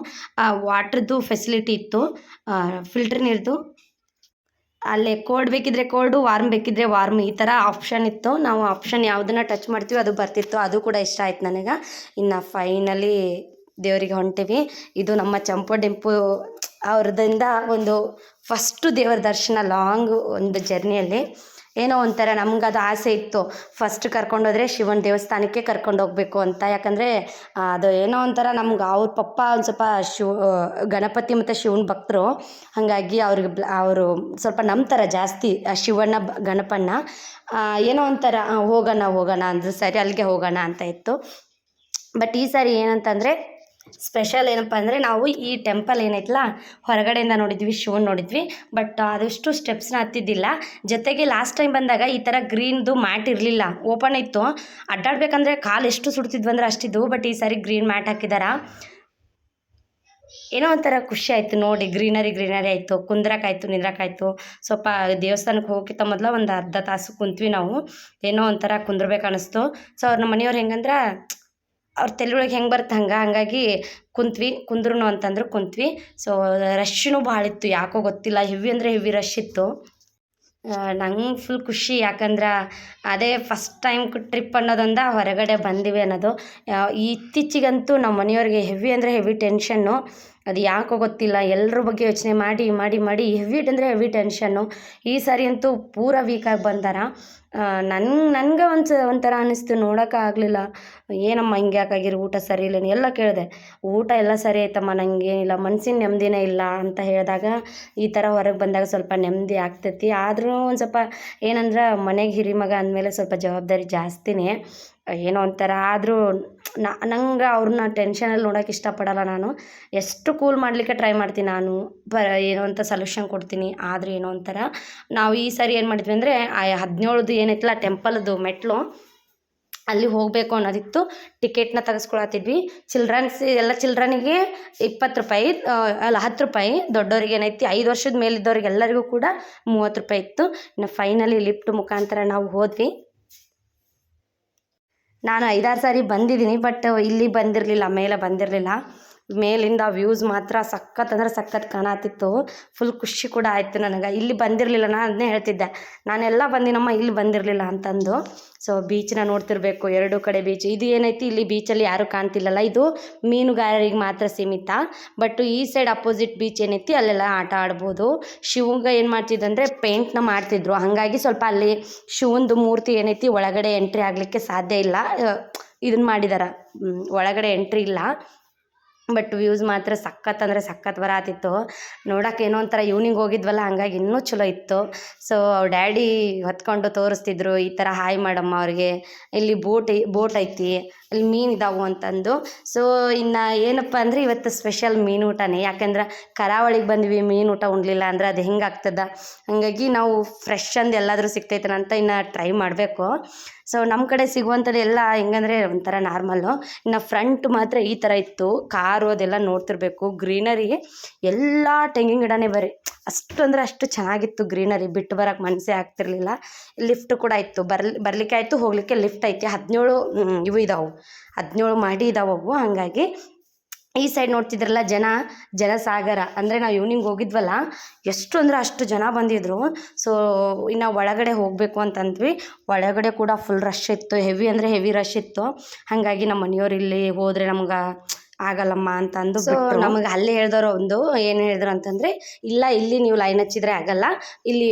ವಾಟ್ರದ್ದು ಫೆಸಿಲಿಟಿ ಇತ್ತು, ಫಿಲ್ಟ್ರ್ ನೀರ್ದು. ಅಲ್ಲೇ ಕೋಲ್ಡ್ ಬೇಕಿದ್ರೆ ಕೋಲ್ಡು, ವಾರ್ಮ್ ಬೇಕಿದ್ರೆ ವಾರ್ಮ್, ಈ ಥರ ಆಪ್ಷನ್ ಇತ್ತು. ನಾವು ಆಪ್ಷನ್ ಯಾವುದನ್ನು ಟಚ್ ಮಾಡ್ತೀವಿ ಅದು ಬರ್ತಿತ್ತು. ಅದು ಕೂಡ ಇಷ್ಟ ಆಯ್ತು ನನಗೆ. ಇನ್ನು ಫೈನಲಿ ದೇವರಿಗೆ ಹೊಂಟೀವಿ. ಇದು ನಮ್ಮ ಚಂಪೋಡಿಂಪು ಅವ್ರದಿಂದ ಒಂದು ಫಸ್ಟು ದೇವರ ದರ್ಶನ ಲಾಂಗ್ ಒಂದು ಜರ್ನಿಯಲ್ಲಿ. ಏನೋ ಒಂಥರ ನಮ್ಗೆ ಅದು ಆಸೆ ಇತ್ತು, ಫಸ್ಟ್ ಕರ್ಕೊಂಡೋದ್ರೆ ಶಿವನ ದೇವಸ್ಥಾನಕ್ಕೆ ಕರ್ಕೊಂಡು ಹೋಗಬೇಕು ಅಂತ. ಯಾಕಂದರೆ ಅದು ಏನೋ ಒಂಥರ ನಮ್ಗೆ ಅವ್ರ ಪಪ್ಪ ಒಂದು ಸ್ವಲ್ಪ ಗಣಪತಿ ಮತ್ತು ಶಿವನ ಭಕ್ತರು. ಹಾಗಾಗಿ ಅವರು ಸ್ವಲ್ಪ ನಂಬ್ತಾರೆ ಜಾಸ್ತಿ ಶಿವಣ್ಣ ಗಣಪಣ್ಣ. ಏನೋ ಒಂಥರ ಹೋಗೋಣ ಅಂದರೆ ಸರಿ ಅಲ್ಲಿಗೆ ಹೋಗೋಣ ಅಂತ ಇತ್ತು. ಬಟ್ ಈ ಸಾರಿ ಏನಂತಂದರೆ ಸ್ಪೆಷಲ್ ಏನಪ್ಪ ಅಂದರೆ, ನಾವು ಈ ಟೆಂಪಲ್ ಏನೈತಲ್ಲ ಹೊರಗಡೆಯಿಂದ ನೋಡಿದ್ವಿ, ಶಿವನ್ ನೋಡಿದ್ವಿ, ಬಟ್ ಅದಷ್ಟು ಸ್ಟೆಪ್ಸ್ನ ಹತ್ತಿದ್ದಿಲ್ಲ. ಜೊತೆಗೆ ಲಾಸ್ಟ್ ಟೈಮ್ ಬಂದಾಗ ಈ ಥರ ಗ್ರೀನ್ದು ಮ್ಯಾಟ್ ಇರಲಿಲ್ಲ, ಓಪನ್ ಇತ್ತು. ಅಡ್ಡಾಡ್ಬೇಕಂದ್ರೆ ಕಾಲು ಎಷ್ಟು ಸುಡ್ತಿದ್ವು ಅಂದರೆ ಅಷ್ಟಿದ್ವು. ಬಟ್ ಈ ಸಾರಿ ಗ್ರೀನ್ ಮ್ಯಾಟ್ ಹಾಕಿದಾರ. ಏನೋ ಒಂಥರ ಖುಷಿ ಆಯಿತು ನೋಡಿ. ಗ್ರೀನರಿ ಆಯಿತು, ಕುಂದ್ರಕ್ಕಾಯ್ತು, ನಿಂದ್ರಕ್ಕಾಯ್ತು. ಸ್ವಲ್ಪ ದೇವಸ್ಥಾನಕ್ಕೆ ಹೋಗೋಕ್ಕಿಂತ ಮೊದಲು ಒಂದು ಅರ್ಧ ತಾಸು ಕುಂತ್ವಿ ನಾವು. ಏನೋ ಒಂಥರ ಕುಂದ್ರಬೇಕು ಅನ್ನಿಸ್ತು. ಸೊ ನಮ್ಮ ಮನೆಯವ್ರು ಹೆಂಗಂದ್ರೆ ಅವ್ರ ತಲೆಯೊಳಗೆ ಹೆಂಗೆ ಬರುತ್ತೆ ಹಂಗಾಗಿ ಕುಂದ್ರೂ ಅಂತಂದ್ರು ಕುಂತ್ವಿ. ಸೊ ರಶ್ನೂ ಭಾಳ ಇತ್ತು, ಯಾಕೋ ಗೊತ್ತಿಲ್ಲ, ಹೆವಿ ಅಂದರೆ ಹೆವಿ ರಶ್ ಇತ್ತು. ನಂಗೆ ಫುಲ್ ಖುಷಿ, ಯಾಕಂದ್ರೆ ಅದೇ ಫಸ್ಟ್ ಟೈಮ್ ಟ್ರಿಪ್ ಅನ್ನೋದೊಂದು ಹೊರಗಡೆ ಬಂದಿವಿ ಅನ್ನೋದು. ಇತ್ತೀಚಿಗಂತೂ ನಮ್ಮ ಮನೆಯವ್ರಿಗೆ ಹೆವಿ ಅಂದರೆ ಹೆವಿ ಟೆನ್ಷನ್ನು. ಅದು ಯಾಕೋ ಗೊತ್ತಿಲ್ಲ, ಎಲ್ಲರ ಬಗ್ಗೆ ಯೋಚನೆ ಮಾಡಿ ಮಾಡಿ ಮಾಡಿ ಹೆವಿ ಅಂದರೆ ಹೆವಿ ಟೆನ್ಷನ್ನು. ಈ ಸಾರಿ ಅಂತೂ ಪೂರ ವೀಕಾಗಿ ಬಂದಾರ. ನನಗೆ ಒಂಥರ ಅನ್ನಿಸ್ತು, ನೋಡೋಕ್ಕಾಗಲಿಲ್ಲ. ಏನಮ್ಮ ಹಿಂಗೆ ಯಾಕಾಗಿರಿ, ಊಟ ಸರಿ ಇಲ್ಲ ಎಲ್ಲ ಕೇಳಿದೆ. ಊಟ ಎಲ್ಲ ಸರಿ ಆಯ್ತಮ್ಮ, ನನಗೇನಿಲ್ಲ, ಮನ್ಸಿನ ನೆಮ್ಮದಿನೇ ಇಲ್ಲ ಅಂತ ಹೇಳಿದಾಗ ಈ ಥರ ಹೊರಗೆ ಬಂದಾಗ ಸ್ವಲ್ಪ ನೆಮ್ಮದಿ ಆಗ್ತೈತಿ. ಆದರೂ ಒಂದು ಸ್ವಲ್ಪ ಏನಂದ್ರೆ ಮನೆಗೆ ಹಿರಿಮಗ ಅಂದಮೇಲೆ ಸ್ವಲ್ಪ ಜವಾಬ್ದಾರಿ ಜಾಸ್ತಿನೇ. ಏನೋ ಒಂಥರ ಆದರೂ ನಂಗೆ ಅವ್ರನ್ನ ಟೆನ್ಷನಲ್ಲಿ ನೋಡೋಕೆ ಇಷ್ಟಪಡಲ್ಲ ನಾನು. ಎಷ್ಟು ಕೂಲ್ ಮಾಡಲಿಕ್ಕೆ ಟ್ರೈ ಮಾಡ್ತೀನಿ ನಾನು, ಏನೋ ಅಂತ ಸೊಲ್ಯೂಷನ್ ಕೊಡ್ತೀನಿ. ಆದರೆ ಏನೋ ಒಂಥರ ನಾವು ಈ ಸಾರಿ ಏನು ಮಾಡಿದ್ವಿ ಅಂದರೆ, ಆ 17ದು ಏನೈತಲ್ಲ ಟೆಂಪಲ್ದು ಮೆಟ್ಲು, ಅಲ್ಲಿ ಹೋಗಬೇಕು ಅನ್ನೋದಿತ್ತು. ಟಿಕೆಟ್ನ ತೆಗೆಸ್ಕೊಳತ್ತಿದ್ವಿ. ಚಿಲ್ಡ್ರನಿಗೆ 20 ರೂಪಾಯಿ, ಅಲ್ಲ 10 ರೂಪಾಯಿ. ದೊಡ್ಡವ್ರಿಗೆ ಏನೈತಿ 5 ವರ್ಷದ ಮೇಲಿದ್ದವ್ರಿಗೆ ಎಲ್ಲರಿಗೂ ಕೂಡ 30 ರೂಪಾಯಿ ಇತ್ತು. ಇನ್ನು ಫೈನಲಿ ಲಿಫ್ಟ್ ಮುಖಾಂತರ ನಾವು ಹೋದ್ವಿ. ನಾನು 5-6 ಸಾರಿ ಬಂದಿದ್ದೀನಿ, ಬಟ್ ಇಲ್ಲಿ ಬಂದಿರಲಿಲ್ಲ, ಮೇಲೆ ಬಂದಿರಲಿಲ್ಲ. ಮೇಲಿಂದ ವ್ಯೂಸ್ ಮಾತ್ರ ಸಖತ್ ಅಂದರೆ ಸಖತ್ ಕಾಣತ್ತಿತ್ತು. ಫುಲ್ ಖುಷಿ ಕೂಡ ಆಯಿತು ನನಗೆ. ಇಲ್ಲಿ ಬಂದಿರಲಿಲ್ಲ, ನಾನು ಅದನ್ನೇ ಹೇಳ್ತಿದ್ದೆ, ನಾನೆಲ್ಲ ಬಂದಿನಮ್ಮ, ಇಲ್ಲಿ ಬಂದಿರಲಿಲ್ಲ ಅಂತಂದು. ಸೊ ಬೀಚನ್ನ ನೋಡ್ತಿರ್ಬೇಕು, ಎರಡೂ ಕಡೆ ಬೀಚ್. ಇದು ಏನೈತಿ, ಇಲ್ಲಿ ಬೀಚಲ್ಲಿ ಯಾರೂ ಕಾಣ್ತಿಲ್ಲಲ್ಲ, ಇದು ಮೀನುಗಾರರಿಗೆ ಮಾತ್ರ ಸೀಮಿತ. ಬಟ್ ಈ ಸೈಡ್ ಅಪೋಸಿಟ್ ಬೀಚ್ ಏನೈತಿ ಅಲ್ಲೆಲ್ಲ ಆಟ ಆಡ್ಬೋದು. ಶಿವಂಗೆ ಏನು ಮಾಡ್ತಿದ್ದಂದರೆ ಪೇಂಟ್ನ ಮಾಡ್ತಿದ್ರು, ಹಾಗಾಗಿ ಸ್ವಲ್ಪ ಅಲ್ಲಿ ಶಿವಂದು ಮೂರ್ತಿ ಏನೈತಿ ಒಳಗಡೆ ಎಂಟ್ರಿ ಆಗಲಿಕ್ಕೆ ಸಾಧ್ಯ ಇಲ್ಲ. ಇದನ್ನು ಮಾಡಿದಾರ, ಒಳಗಡೆ ಎಂಟ್ರಿ ಇಲ್ಲ. ಬಟ್ ವ್ಯೂಸ್ ಮಾತ್ರ ಸಖತ್ ಅಂದರೆ ಸಖತ್ ಬರತ್ತಿತ್ತು. ನೋಡೋಕೆ ಏನೋ ಒಂಥರ ಈವ್ನಿಂಗ್ ಹೋಗಿದ್ವಲ್ಲ, ಹಂಗಾಗಿ ಇನ್ನೂ ಚಲೋ ಇತ್ತು. ಸೊ ಡ್ಯಾಡಿ ಹೊತ್ಕೊಂಡು ತೋರಿಸ್ತಿದ್ರು, ಈ ಥರ ಹಾಯ್ ಮಾಡಮ್ಮ ಅವ್ರಿಗೆ, ಇಲ್ಲಿ ಬೋಟ್ ಐತಿ, ಅಲ್ಲಿ ಮೀನು ಇದಾವು ಅಂತಂದು. ಸೊ ಇನ್ನು ಏನಪ್ಪ ಅಂದರೆ ಇವತ್ತು ಸ್ಪೆಷಲ್ ಮೀನು ಊಟನೇ. ಯಾಕೆಂದ್ರೆ ಕರಾವಳಿಗೆ ಬಂದ್ವಿ, ಮೀನು ಊಟ ಉಣ್ಲಿಲ್ಲ ಅಂದರೆ ಅದು ಹೆಂಗಾಗ್ತದೆ. ಹಾಗಾಗಿ ನಾವು ಫ್ರೆಶ್ ಅಂದು ಎಲ್ಲಾದರೂ ಸಿಗ್ತೈತೇನಂತ ಇನ್ನು ಟ್ರೈ ಮಾಡಬೇಕು. ಸೊ ನಮ್ಮ ಕಡೆ ಸಿಗುವಂಥದ್ದು ಎಲ್ಲ ಹೆಂಗಂದರೆ ಒಂಥರ ನಾರ್ಮಲ್ಲು. ಇನ್ನು ಫ್ರಂಟ್ ಮಾತ್ರ ಈ ಥರ ಇತ್ತು, ಕಾರು ಅದೆಲ್ಲ ನೋಡ್ತಿರ್ಬೇಕು. ಗ್ರೀನರಿ ಎಲ್ಲ ತೆಂಗಿನ ಗಿಡನೇ ಬರೀ, ಅಷ್ಟು ಅಂದರೆ ಅಷ್ಟು ಚೆನ್ನಾಗಿತ್ತು ಗ್ರೀನರಿ. ಬಿಟ್ಟು ಬರೋಕ್ಕೆ ಮನಸ್ಸೇ ಆಗ್ತಿರ್ಲಿಲ್ಲ. ಲಿಫ್ಟ್ ಕೂಡ ಇತ್ತು, ಬರಲಿಕ್ಕೆ ಆಯಿತು, ಹೋಗಲಿಕ್ಕೆ ಲಿಫ್ಟ್ ಐತಿ. 17 ಮಾಡಿ ಇದಾವವು. ಹಾಗಾಗಿ ಈ ಸೈಡ್ ನೋಡ್ತಿದ್ರಲ್ಲ ಜನಸಾಗರ ಅಂದರೆ ನಾವು ಈವ್ನಿಂಗ್ ಹೋಗಿದ್ವಲ್ಲ, ಎಷ್ಟು ಅಂದರೆ ಅಷ್ಟು ಜನ ಬಂದಿದ್ರು. ಸೊ ಇನ್ನು ಒಳಗಡೆ ಹೋಗಬೇಕು ಅಂತಂದ್ವಿ. ಒಳಗಡೆ ಕೂಡ ಫುಲ್ ರಶ್ ಇತ್ತು, ಹೆವಿ ಅಂದರೆ ಹೆವಿ ರಶ್ ಇತ್ತು. ಹಾಗಾಗಿ ನಮ್ಮ ಮನೆಯವ್ರು ಇಲ್ಲಿ ಹೋದರೆ ನಮ್ಗೆ ಆಗಲ್ಲಮ್ಮ ಅಂತಂದು ನಮಗೆ ಅಲ್ಲೇ ಹೇಳಿದವರು ಏನು ಹೇಳಿದ್ರು ಅಂತಂದರೆ, ಇಲ್ಲ ಇಲ್ಲಿ ನೀವು ಲೈನ್ ಹಚ್ಚಿದ್ರೆ ಆಗಲ್ಲ, ಇಲ್ಲಿ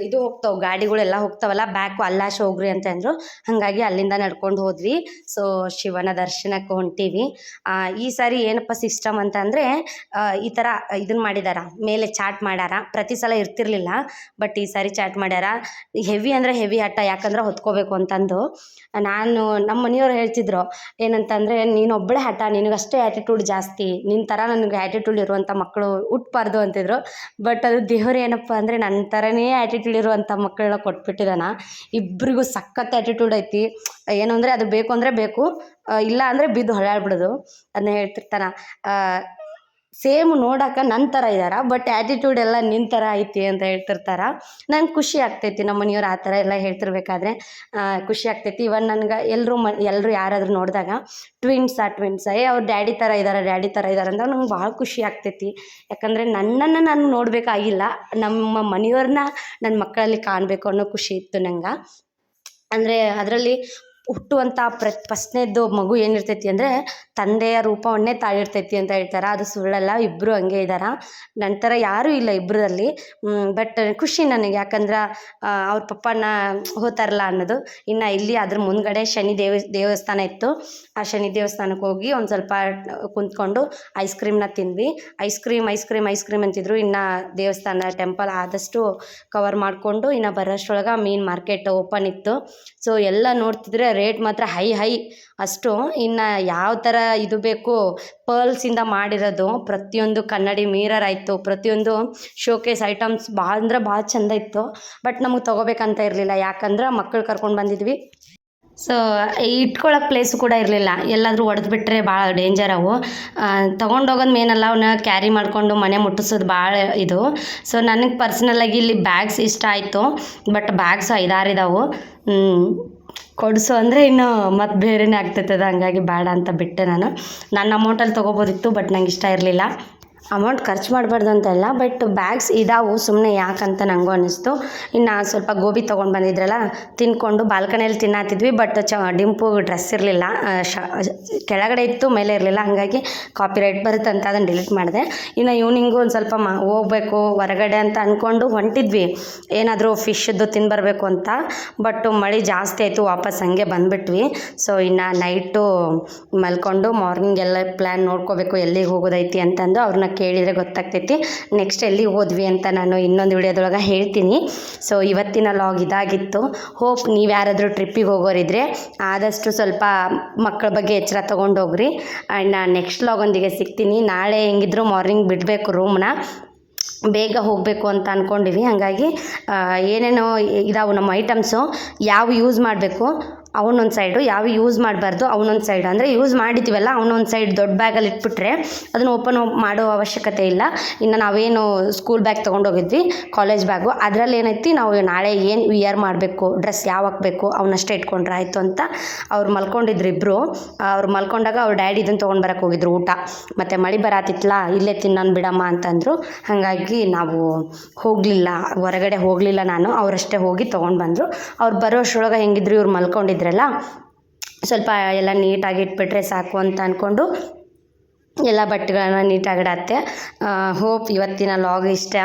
ಇದು ಹೋಗ್ತಾವೆ ಗಾಡಿಗಳೆಲ್ಲ ಹೋಗ್ತಾವಲ್ಲ, ಬ್ಯಾಕು ಅಲ್ಲಾಶ್ ಹೋಗ್ರಿ ಅಂತ ಅಂದರು. ಹಾಗಾಗಿ ಅಲ್ಲಿಂದ ನಡ್ಕೊಂಡು ಹೋದ್ವಿ. ಸೊ ಶಿವನ ದರ್ಶನಕ್ಕೆ ಹೊಂಟೀವಿ. ಈ ಸಾರಿ ಏನಪ್ಪ ಸಿಸ್ಟಮ್ ಅಂತಂದರೆ, ಈ ಥರ ಇದನ್ನು ಮಾಡಿದಾರ, ಮೇಲೆ ಚಾಟ್ ಮಾಡ್ಯಾರ. ಪ್ರತಿ ಸಲ ಇರ್ತಿರ್ಲಿಲ್ಲ, ಬಟ್ ಈ ಸಾರಿ ಚಾಟ್ ಮಾಡ್ಯಾರ. ಹೆವಿ ಅಂದರೆ ಹೆವಿ ಹಠ, ಯಾಕಂದ್ರೆ ಹೊತ್ಕೋಬೇಕು ಅಂತಂದು. ನಮ್ಮ ಮನೆಯವ್ರು ಹೇಳ್ತಿದ್ರು ಏನಂತಂದರೆ, ನೀನೊಬ್ಬಳೇ ಹಠ, ನಿನಗಷ್ಟೇ ಆ್ಯಟಿಟ್ಯೂಡ್ ಜಾಸ್ತಿ, ನಿನ್ನ ಥರ ನನಗೆ ಆ್ಯಟಿಟ್ಯೂಡ್ ಇರುವಂಥ ಮಕ್ಕಳು ಹುಟ್ಟಬಾರ್ದು ಅಂತಿದ್ರು. ಬಟ್ ಅದು ದೇವ್ರು ಏನಪ್ಪ ಅಂದರೆ ನನ್ನ ಥರನೇ ಆ್ಯಟಿಟ್ಯೂಡ್ ಇರುವಂಥ ಮಕ್ಕಳನ್ನ ಕೊಟ್ಬಿಟ್ಟಿದ್ದಾನೆ. ಇಬ್ಬರಿಗೂ ಸಖತ್ ಆ್ಯಟಿಟ್ಯೂಡ್ ಐತಿ. ಏನು ಅಂದರೆ ಅದು ಬೇಕು ಅಂದರೆ ಬೇಕು, ಇಲ್ಲ ಅಂದರೆ ಬಿದ್ದು ಹೊಳ್ಯಾಡ್ಬಿಡೋದು. ಅದನ್ನ ಹೇಳ್ತಿರ್ತಾನೆ, ಸೇಮ್ ನೋಡೋಕೆ ನನ್ನ ಥರ ಇದ್ದಾರೆ, ಬಟ್ ಆ್ಯಟಿಟ್ಯೂಡ್ ಎಲ್ಲ ನಿನ್ನ ಥರ ಐತಿ ಅಂತ ಹೇಳ್ತಿರ್ತಾರೆ. ನಂಗೆ ಖುಷಿ ಆಗ್ತೈತಿ ನಮ್ಮ ಮನೆಯವ್ರು ಆ ಥರ ಎಲ್ಲ ಹೇಳ್ತಿರ್ಬೇಕಾದ್ರೆ ಖುಷಿ ಆಗ್ತೈತಿ. ಇವನ್ ನನಗೆ ಎಲ್ಲರೂ ಯಾರಾದರೂ ನೋಡಿದಾಗ ಟ್ವಿನ್ಸಾ ಅವ್ರ ಡ್ಯಾಡಿ ಥರ ಇದ್ದಾರೆ ಅಂದ್ರೆ ನಂಗೆ ಭಾಳ ಖುಷಿ ಆಗ್ತೈತಿ. ಯಾಕಂದರೆ ನನ್ನನ್ನು ನಾನು ನೋಡಬೇಕಾಗಿಲ್ಲ, ನಮ್ಮ ಮನೆಯವ್ರನ್ನ ನನ್ನ ಮಕ್ಕಳಲ್ಲಿ ಕಾಣಬೇಕು ಅನ್ನೋ ಖುಷಿ ಇತ್ತು ನಂಗೆ. ಅಂದರೆ ಅದರಲ್ಲಿ ಹುಟ್ಟುವಂಥ ಫಸ್ಟ್ನೇದ್ದು ಮಗು ಏನಿರ್ತೈತಿ ಅಂದರೆ ತಂದೆಯ ರೂಪವನ್ನೇ ತಾಳಿರ್ತೈತಿ ಅಂತ ಹೇಳ್ತಾರೆ. ಅದು ಸುಳ್ಳಲ್ಲ, ಇಬ್ಬರು ಹಂಗೆ ಇದ್ದಾರೆ. ನಂತರ ಯಾರೂ ಇಲ್ಲ ಇಬ್ಬರಲ್ಲಿ. ಬಟ್ ಖುಷಿ ನನಗೆ, ಯಾಕಂದ್ರೆ ಅವ್ರ ಪಪ್ಪನ ಹೋತಾರಲ್ಲ ಅನ್ನೋದು. ಇನ್ನು ಇಲ್ಲಿ ಅದ್ರ ಮುಂದ್ಗಡೆ ಶನಿ ದೇವಸ್ಥಾನ ಇತ್ತು. ಆ ಶನಿ ದೇವಸ್ಥಾನಕ್ಕೆ ಹೋಗಿ ಒಂದು ಸ್ವಲ್ಪ ಕುಂತ್ಕೊಂಡು ಐಸ್ ಕ್ರೀಮ್ನ ತಿಂದ್ವಿ. ಐಸ್ ಕ್ರೀಮ್ ಅಂತಿದ್ರು. ಇನ್ನು ದೇವಸ್ಥಾನ ಟೆಂಪಲ್ ಆದಷ್ಟು ಕವರ್ ಮಾಡಿಕೊಂಡು ಇನ್ನು ಬರೋಷ್ಟ್ರೊಳಗೆ ಮೀನು ಮಾರ್ಕೆಟ್ ಓಪನ್ ಇತ್ತು. ಸೊ ಎಲ್ಲ ನೋಡ್ತಿದ್ರೆ ರೇಟ್ ಮಾತ್ರ ಹೈ ಅಷ್ಟು. ಇನ್ನು ಯಾವ ಥರ ಇದು ಬೇಕು, ಪರ್ಲ್ಸಿಂದ ಮಾಡಿರೋದು ಪ್ರತಿಯೊಂದು ಕನ್ನಡಿ ಮಿರರ್ ಆಯಿತು, ಪ್ರತಿಯೊಂದು ಶೋಕೇಸ್ ಐಟಮ್ಸ್ ಭಾಳ ಅಂದ್ರೆ ಭಾಳ ಚೆಂದ ಇತ್ತು. ಬಟ್ ನಮಗೆ ತೊಗೋಬೇಕಂತ ಇರಲಿಲ್ಲ, ಯಾಕಂದ್ರೆ ಮಕ್ಕಳು ಕರ್ಕೊಂಡು ಬಂದಿದ್ವಿ. ಸೊ ಇಟ್ಕೊಳ್ಳೋಕೆ ಪ್ಲೇಸು ಕೂಡ ಇರಲಿಲ್ಲ. ಎಲ್ಲಾದರೂ ಒಡೆದ್ಬಿಟ್ರೆ ಭಾಳ ಡೇಂಜರ್ ಅವು. ತೊಗೊಂಡೋಗೋದು ಮೇನಲ್ಲ, ಅವನ್ನ ಕ್ಯಾರಿ ಮಾಡಿಕೊಂಡು ಮನೆ ಮುಟ್ಟಿಸೋದು ಭಾಳ ಇದು. ಸೊ ನನಗೆ ಪರ್ಸ್ನಲಾಗಿ ಇಲ್ಲಿ ಬ್ಯಾಗ್ಸ್ ಇಷ್ಟ ಆಯಿತು. ಬಟ್ ಬ್ಯಾಗ್ಸ್ 5-6 ಇದಾವೆ. ಕೊಡಿಸು ಅಂದರೆ ಇನ್ನು ಮತ್ತು ಬೇರೆನೇ ಆಗ್ತೈತೆ ಅದು. ಹಂಗಾಗಿ ಬೇಡ ಅಂತ ಬಿಟ್ಟೆ ನಾನು. ನನ್ನ ಅಮೌಂಟಲ್ಲಿ ತೊಗೋಬೋದಿತ್ತು, ಬಟ್ ನಂಗೆ ಇಷ್ಟ ಇರಲಿಲ್ಲ. ಅಮೌಂಟ್ ಖರ್ಚು ಮಾಡಬಾರ್ದು ಅಂತ ಇಲ್ಲ, ಬಟ್ ಬ್ಯಾಗ್ಸ್ ಇದಾವೆ ಸುಮ್ಮನೆ ಯಾಕಂತ ನನಗೂ ಅನ್ನಿಸ್ತು. ಇನ್ನು ಸ್ವಲ್ಪ ಗೋಬಿ ತೊಗೊಂಡು ಬಂದಿದ್ರಲ್ಲ, ತಿಂದ್ಕೊಂಡು ಬಾಲ್ಕನಿಯಲ್ಲಿ ತಿನ್ನತ್ತಿದ್ವಿ. ಬಟ್ ಡಿಂಪು ಡ್ರೆಸ್ ಇರಲಿಲ್ಲ, ಕೆಳಗಡೆ ಇತ್ತು, ಮೇಲೆ ಇರಲಿಲ್ಲ. ಹಾಗಾಗಿ ಕಾಪಿರೈಟ್ ಬರುತ್ತೆ ಅಂತ ಅದನ್ನು ಡಿಲೀಟ್ ಮಾಡಿದೆ. ಇನ್ನು ಈವ್ನಿಂಗು ಒಂದು ಸ್ವಲ್ಪ ಹೋಗ್ಬೇಕು ಹೊರಗಡೆ ಅಂತ ಅಂದ್ಕೊಂಡು ಹೊಂಟಿದ್ವಿ, ಏನಾದರೂ ಫಿಶ್ದು ತಿಂದುಬರಬೇಕು ಅಂತ. ಬಟ್ ಮಳೆ ಜಾಸ್ತಿ ಆಯಿತು, ವಾಪಸ್ ಹಂಗೆ ಬಂದುಬಿಟ್ವಿ. ಸೊ ಇನ್ನು ನೈಟು ಮಲ್ಕೊಂಡು ಮಾರ್ನಿಂಗ್ ಎಲ್ಲ ಪ್ಲ್ಯಾನ್ ನೋಡ್ಕೋಬೇಕು, ಎಲ್ಲಿಗೆ ಹೋಗೋದೈತಿ ಅಂತಂದು ಅವ್ರನ್ನ ಕೇಳಿದರೆ ಗೊತ್ತಾಗ್ತೈತಿ. ನೆಕ್ಸ್ಟ್ ಎಲ್ಲಿಗೆ ಹೋದ್ವಿ ಅಂತ ನಾನು ಇನ್ನೊಂದು ವಿಡಿಯೋದೊಳಗೆ ಹೇಳ್ತೀನಿ. ಸೊ ಇವತ್ತಿನ ಲಾಗ್ ಇದಾಗಿತ್ತು. ಹೋಪ್ ನೀವು ಯಾರಾದರೂ ಟ್ರಿಪ್ಪಿಗೆ ಹೋಗೋರಿದ್ರೆ ಆದಷ್ಟು ಸ್ವಲ್ಪ ಮಕ್ಕಳ ಬಗ್ಗೆ ಎಚ್ಚರ ತೊಗೊಂಡೋಗ್ರಿ. ಆ್ಯಂಡ್ ನಾನು ನೆಕ್ಸ್ಟ್ ಲಾಗೊಂದಿಗೆ ಸಿಗ್ತೀನಿ. ನಾಳೆ ಹೆಂಗಿದ್ರು ಮಾರ್ನಿಂಗ್ ಬಿಡಬೇಕು ರೂಮ್ನ, ಬೇಗ ಹೋಗಬೇಕು ಅಂತ ಅಂದ್ಕೊಂಡಿವಿ. ಹಾಗಾಗಿ ಏನೇನೋ ಇದಾವೆ ನಮ್ಮ ಐಟಮ್ಸು, ಯಾವ ಯೂಸ್ ಮಾಡಬೇಕು ಅವನೊಂದು ಸೈಡು, ಯಾವ ಯೂಸ್ ಮಾಡಬಾರ್ದು ಅವನೊಂದು ಸೈಡು. ಅಂದರೆ ಯೂಸ್ ಮಾಡಿದ್ದೀವಲ್ಲ ಅವನೊಂದು ಸೈಡ್ ದೊಡ್ಡ ಬ್ಯಾಗಲ್ಲಿ ಇಟ್ಬಿಟ್ರೆ ಅದನ್ನು ಓಪನ್ ಮಾಡೋ ಅವಶ್ಯಕತೆ ಇಲ್ಲ. ಇನ್ನು ನಾವೇನು ಸ್ಕೂಲ್ ಬ್ಯಾಗ್ ತೊಗೊಂಡೋಗಿದ್ವಿ, ಕಾಲೇಜ್ ಬ್ಯಾಗು, ಅದರಲ್ಲಿ ಏನೈತಿ ನಾವು ನಾಳೆ ಏನು ವಿಯರ್ ಮಾಡಬೇಕು, ಡ್ರೆಸ್ ಯಾವ ಹಾಕಬೇಕು ಅವನ್ನಷ್ಟೇ ಇಟ್ಕೊಂಡ್ರೆ ಆಯಿತು ಅಂತ ಅವ್ರು ಮಲ್ಕೊಂಡಿದ್ರು ಇಬ್ಬರು. ಅವ್ರು ಮಲ್ಕೊಂಡಾಗ ಅವ್ರ ಡ್ಯಾಡಿ ಇದನ್ನು ತೊಗೊಂಡು ಬರೋಕ್ಕೆ ಹೋಗಿದ್ರು ಊಟ. ಮತ್ತು ಮಳೆ ಬರತ್ತಿತ್ತಲ್ಲ, ಇಲ್ಲೇ ತಿನ್ನೋಣ ಬಿಡಮ್ಮ ಅಂತಂದರು. ಹಾಗಾಗಿ ನಾವು ಹೋಗಲಿಲ್ಲ, ಹೊರಗಡೆ ಹೋಗಲಿಲ್ಲ ನಾನು. ಅವರಷ್ಟೇ ಹೋಗಿ ತೊಗೊಂಡು ಬಂದರು. ಅವ್ರು ಬರೋಷ್ರೊಳಗೆ ಹೆಂಗಿದ್ರು ಇವ್ರು ಮಲ್ಕೊಂಡಿದ್ರಲ್ಲ, ಸ್ವಲ್ಪ ಎಲ್ಲ ನೀಟಾಗಿ ಇಟ್ಬಿಟ್ರೆ ಸಾಕು ಅಂತ ಅಂದ್ಕೊಂಡು ಎಲ್ಲ ಬಟ್ಟೆಗಳನ್ನ ನೀಟಾಗಿ ಇಡತ್ತೆ. ಹೋಪ್ ಇವತ್ತಿನ ಲಾಗ್ ಇಷ್ಟ.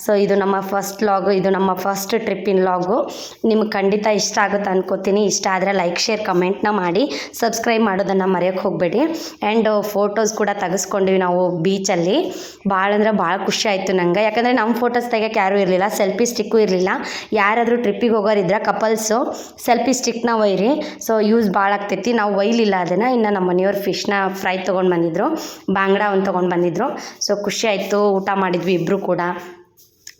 ಸೊ ಇದು ನಮ್ಮ ಫಸ್ಟ್ ಲಾಗು, ಇದು ನಮ್ಮ ಫಸ್ಟ್ ಟ್ರಿಪ್ಪಿನ ಲಾಗು. ನಿಮ್ಗೆ ಖಂಡಿತ ಇಷ್ಟ ಆಗುತ್ತೆ ಅನ್ಕೋತೀನಿ. ಇಷ್ಟ ಆದರೆ ಲೈಕ್ ಶೇರ್ ಕಮೆಂಟ್ನ ಮಾಡಿ, ಸಬ್ಸ್ಕ್ರೈಬ್ ಮಾಡೋದನ್ನು ಮರೆಯೋಕ್ಕೆ ಹೋಗಬೇಡಿ. ಆ್ಯಂಡ್ ಫೋಟೋಸ್ ಕೂಡ ತೆಗೆಸ್ಕೊಂಡ್ವಿ ನಾವು ಬೀಚಲ್ಲಿ. ಭಾಳ ಅಂದ್ರೆ ಭಾಳ ಖುಷಿ ಆಯಿತು ನಂಗೆ, ಯಾಕಂದರೆ ನಮ್ಮ ಫೋಟೋಸ್ ತೆಗಿಯೋಕ್ಕೆ ಯಾರೂ ಇರಲಿಲ್ಲ, ಸೆಲ್ಫಿ ಸ್ಟಿಕ್ಕು ಇರಲಿಲ್ಲ. ಯಾರಾದರೂ ಟ್ರಿಪ್ಪಿಗೆ ಹೋಗೋರಿದ್ರೆ ಕಪಲ್ಸು ಸೆಲ್ಫಿ ಸ್ಟಿಕ್ನ ಒಯ್ಯಿರಿ. ಸೊ ಯೂಸ್ ಭಾಳ ಆಗ್ತೈತಿ. ನಾವು ಒಯ್ಲಿಲ್ಲ ಅದನ್ನು. ಇನ್ನು ನಮ್ಮ ಮನೆಯವ್ರು ಫಿಶ್ನ ಫ್ರೈ ತೊಗೊಂಡು ಬಂದಿದ್ರು, ಬಾಂಗ್ಡಾ ಒಂದು ತೊಗೊಂಡು ಬಂದಿದ್ರು. ಸೊ ಖುಷಿ ಆಯಿತು, ಊಟ ಮಾಡಿದ್ವಿ ಇಬ್ಬರು ಕೂಡ.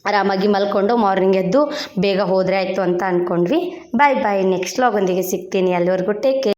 ಆರಾಮಾಗಿ ಮಲ್ಕೊಂಡು ಮಾರ್ನಿಂಗ್ ಎದ್ದು ಬೇಗ ಹೋದರೆ ಆಯಿತು ಅಂತ ಅಂದ್ಕೊಂಡ್ವಿ. ಬಾಯ್ ಬಾಯ್, ನೆಕ್ಸ್ಟ್ ಲಾಗೊಂದಿಗೆ ಸಿಗ್ತೀನಿ. ಅಲ್ಲಿವರೆಗೂ ಟೇಕ್ ಕೇರ್.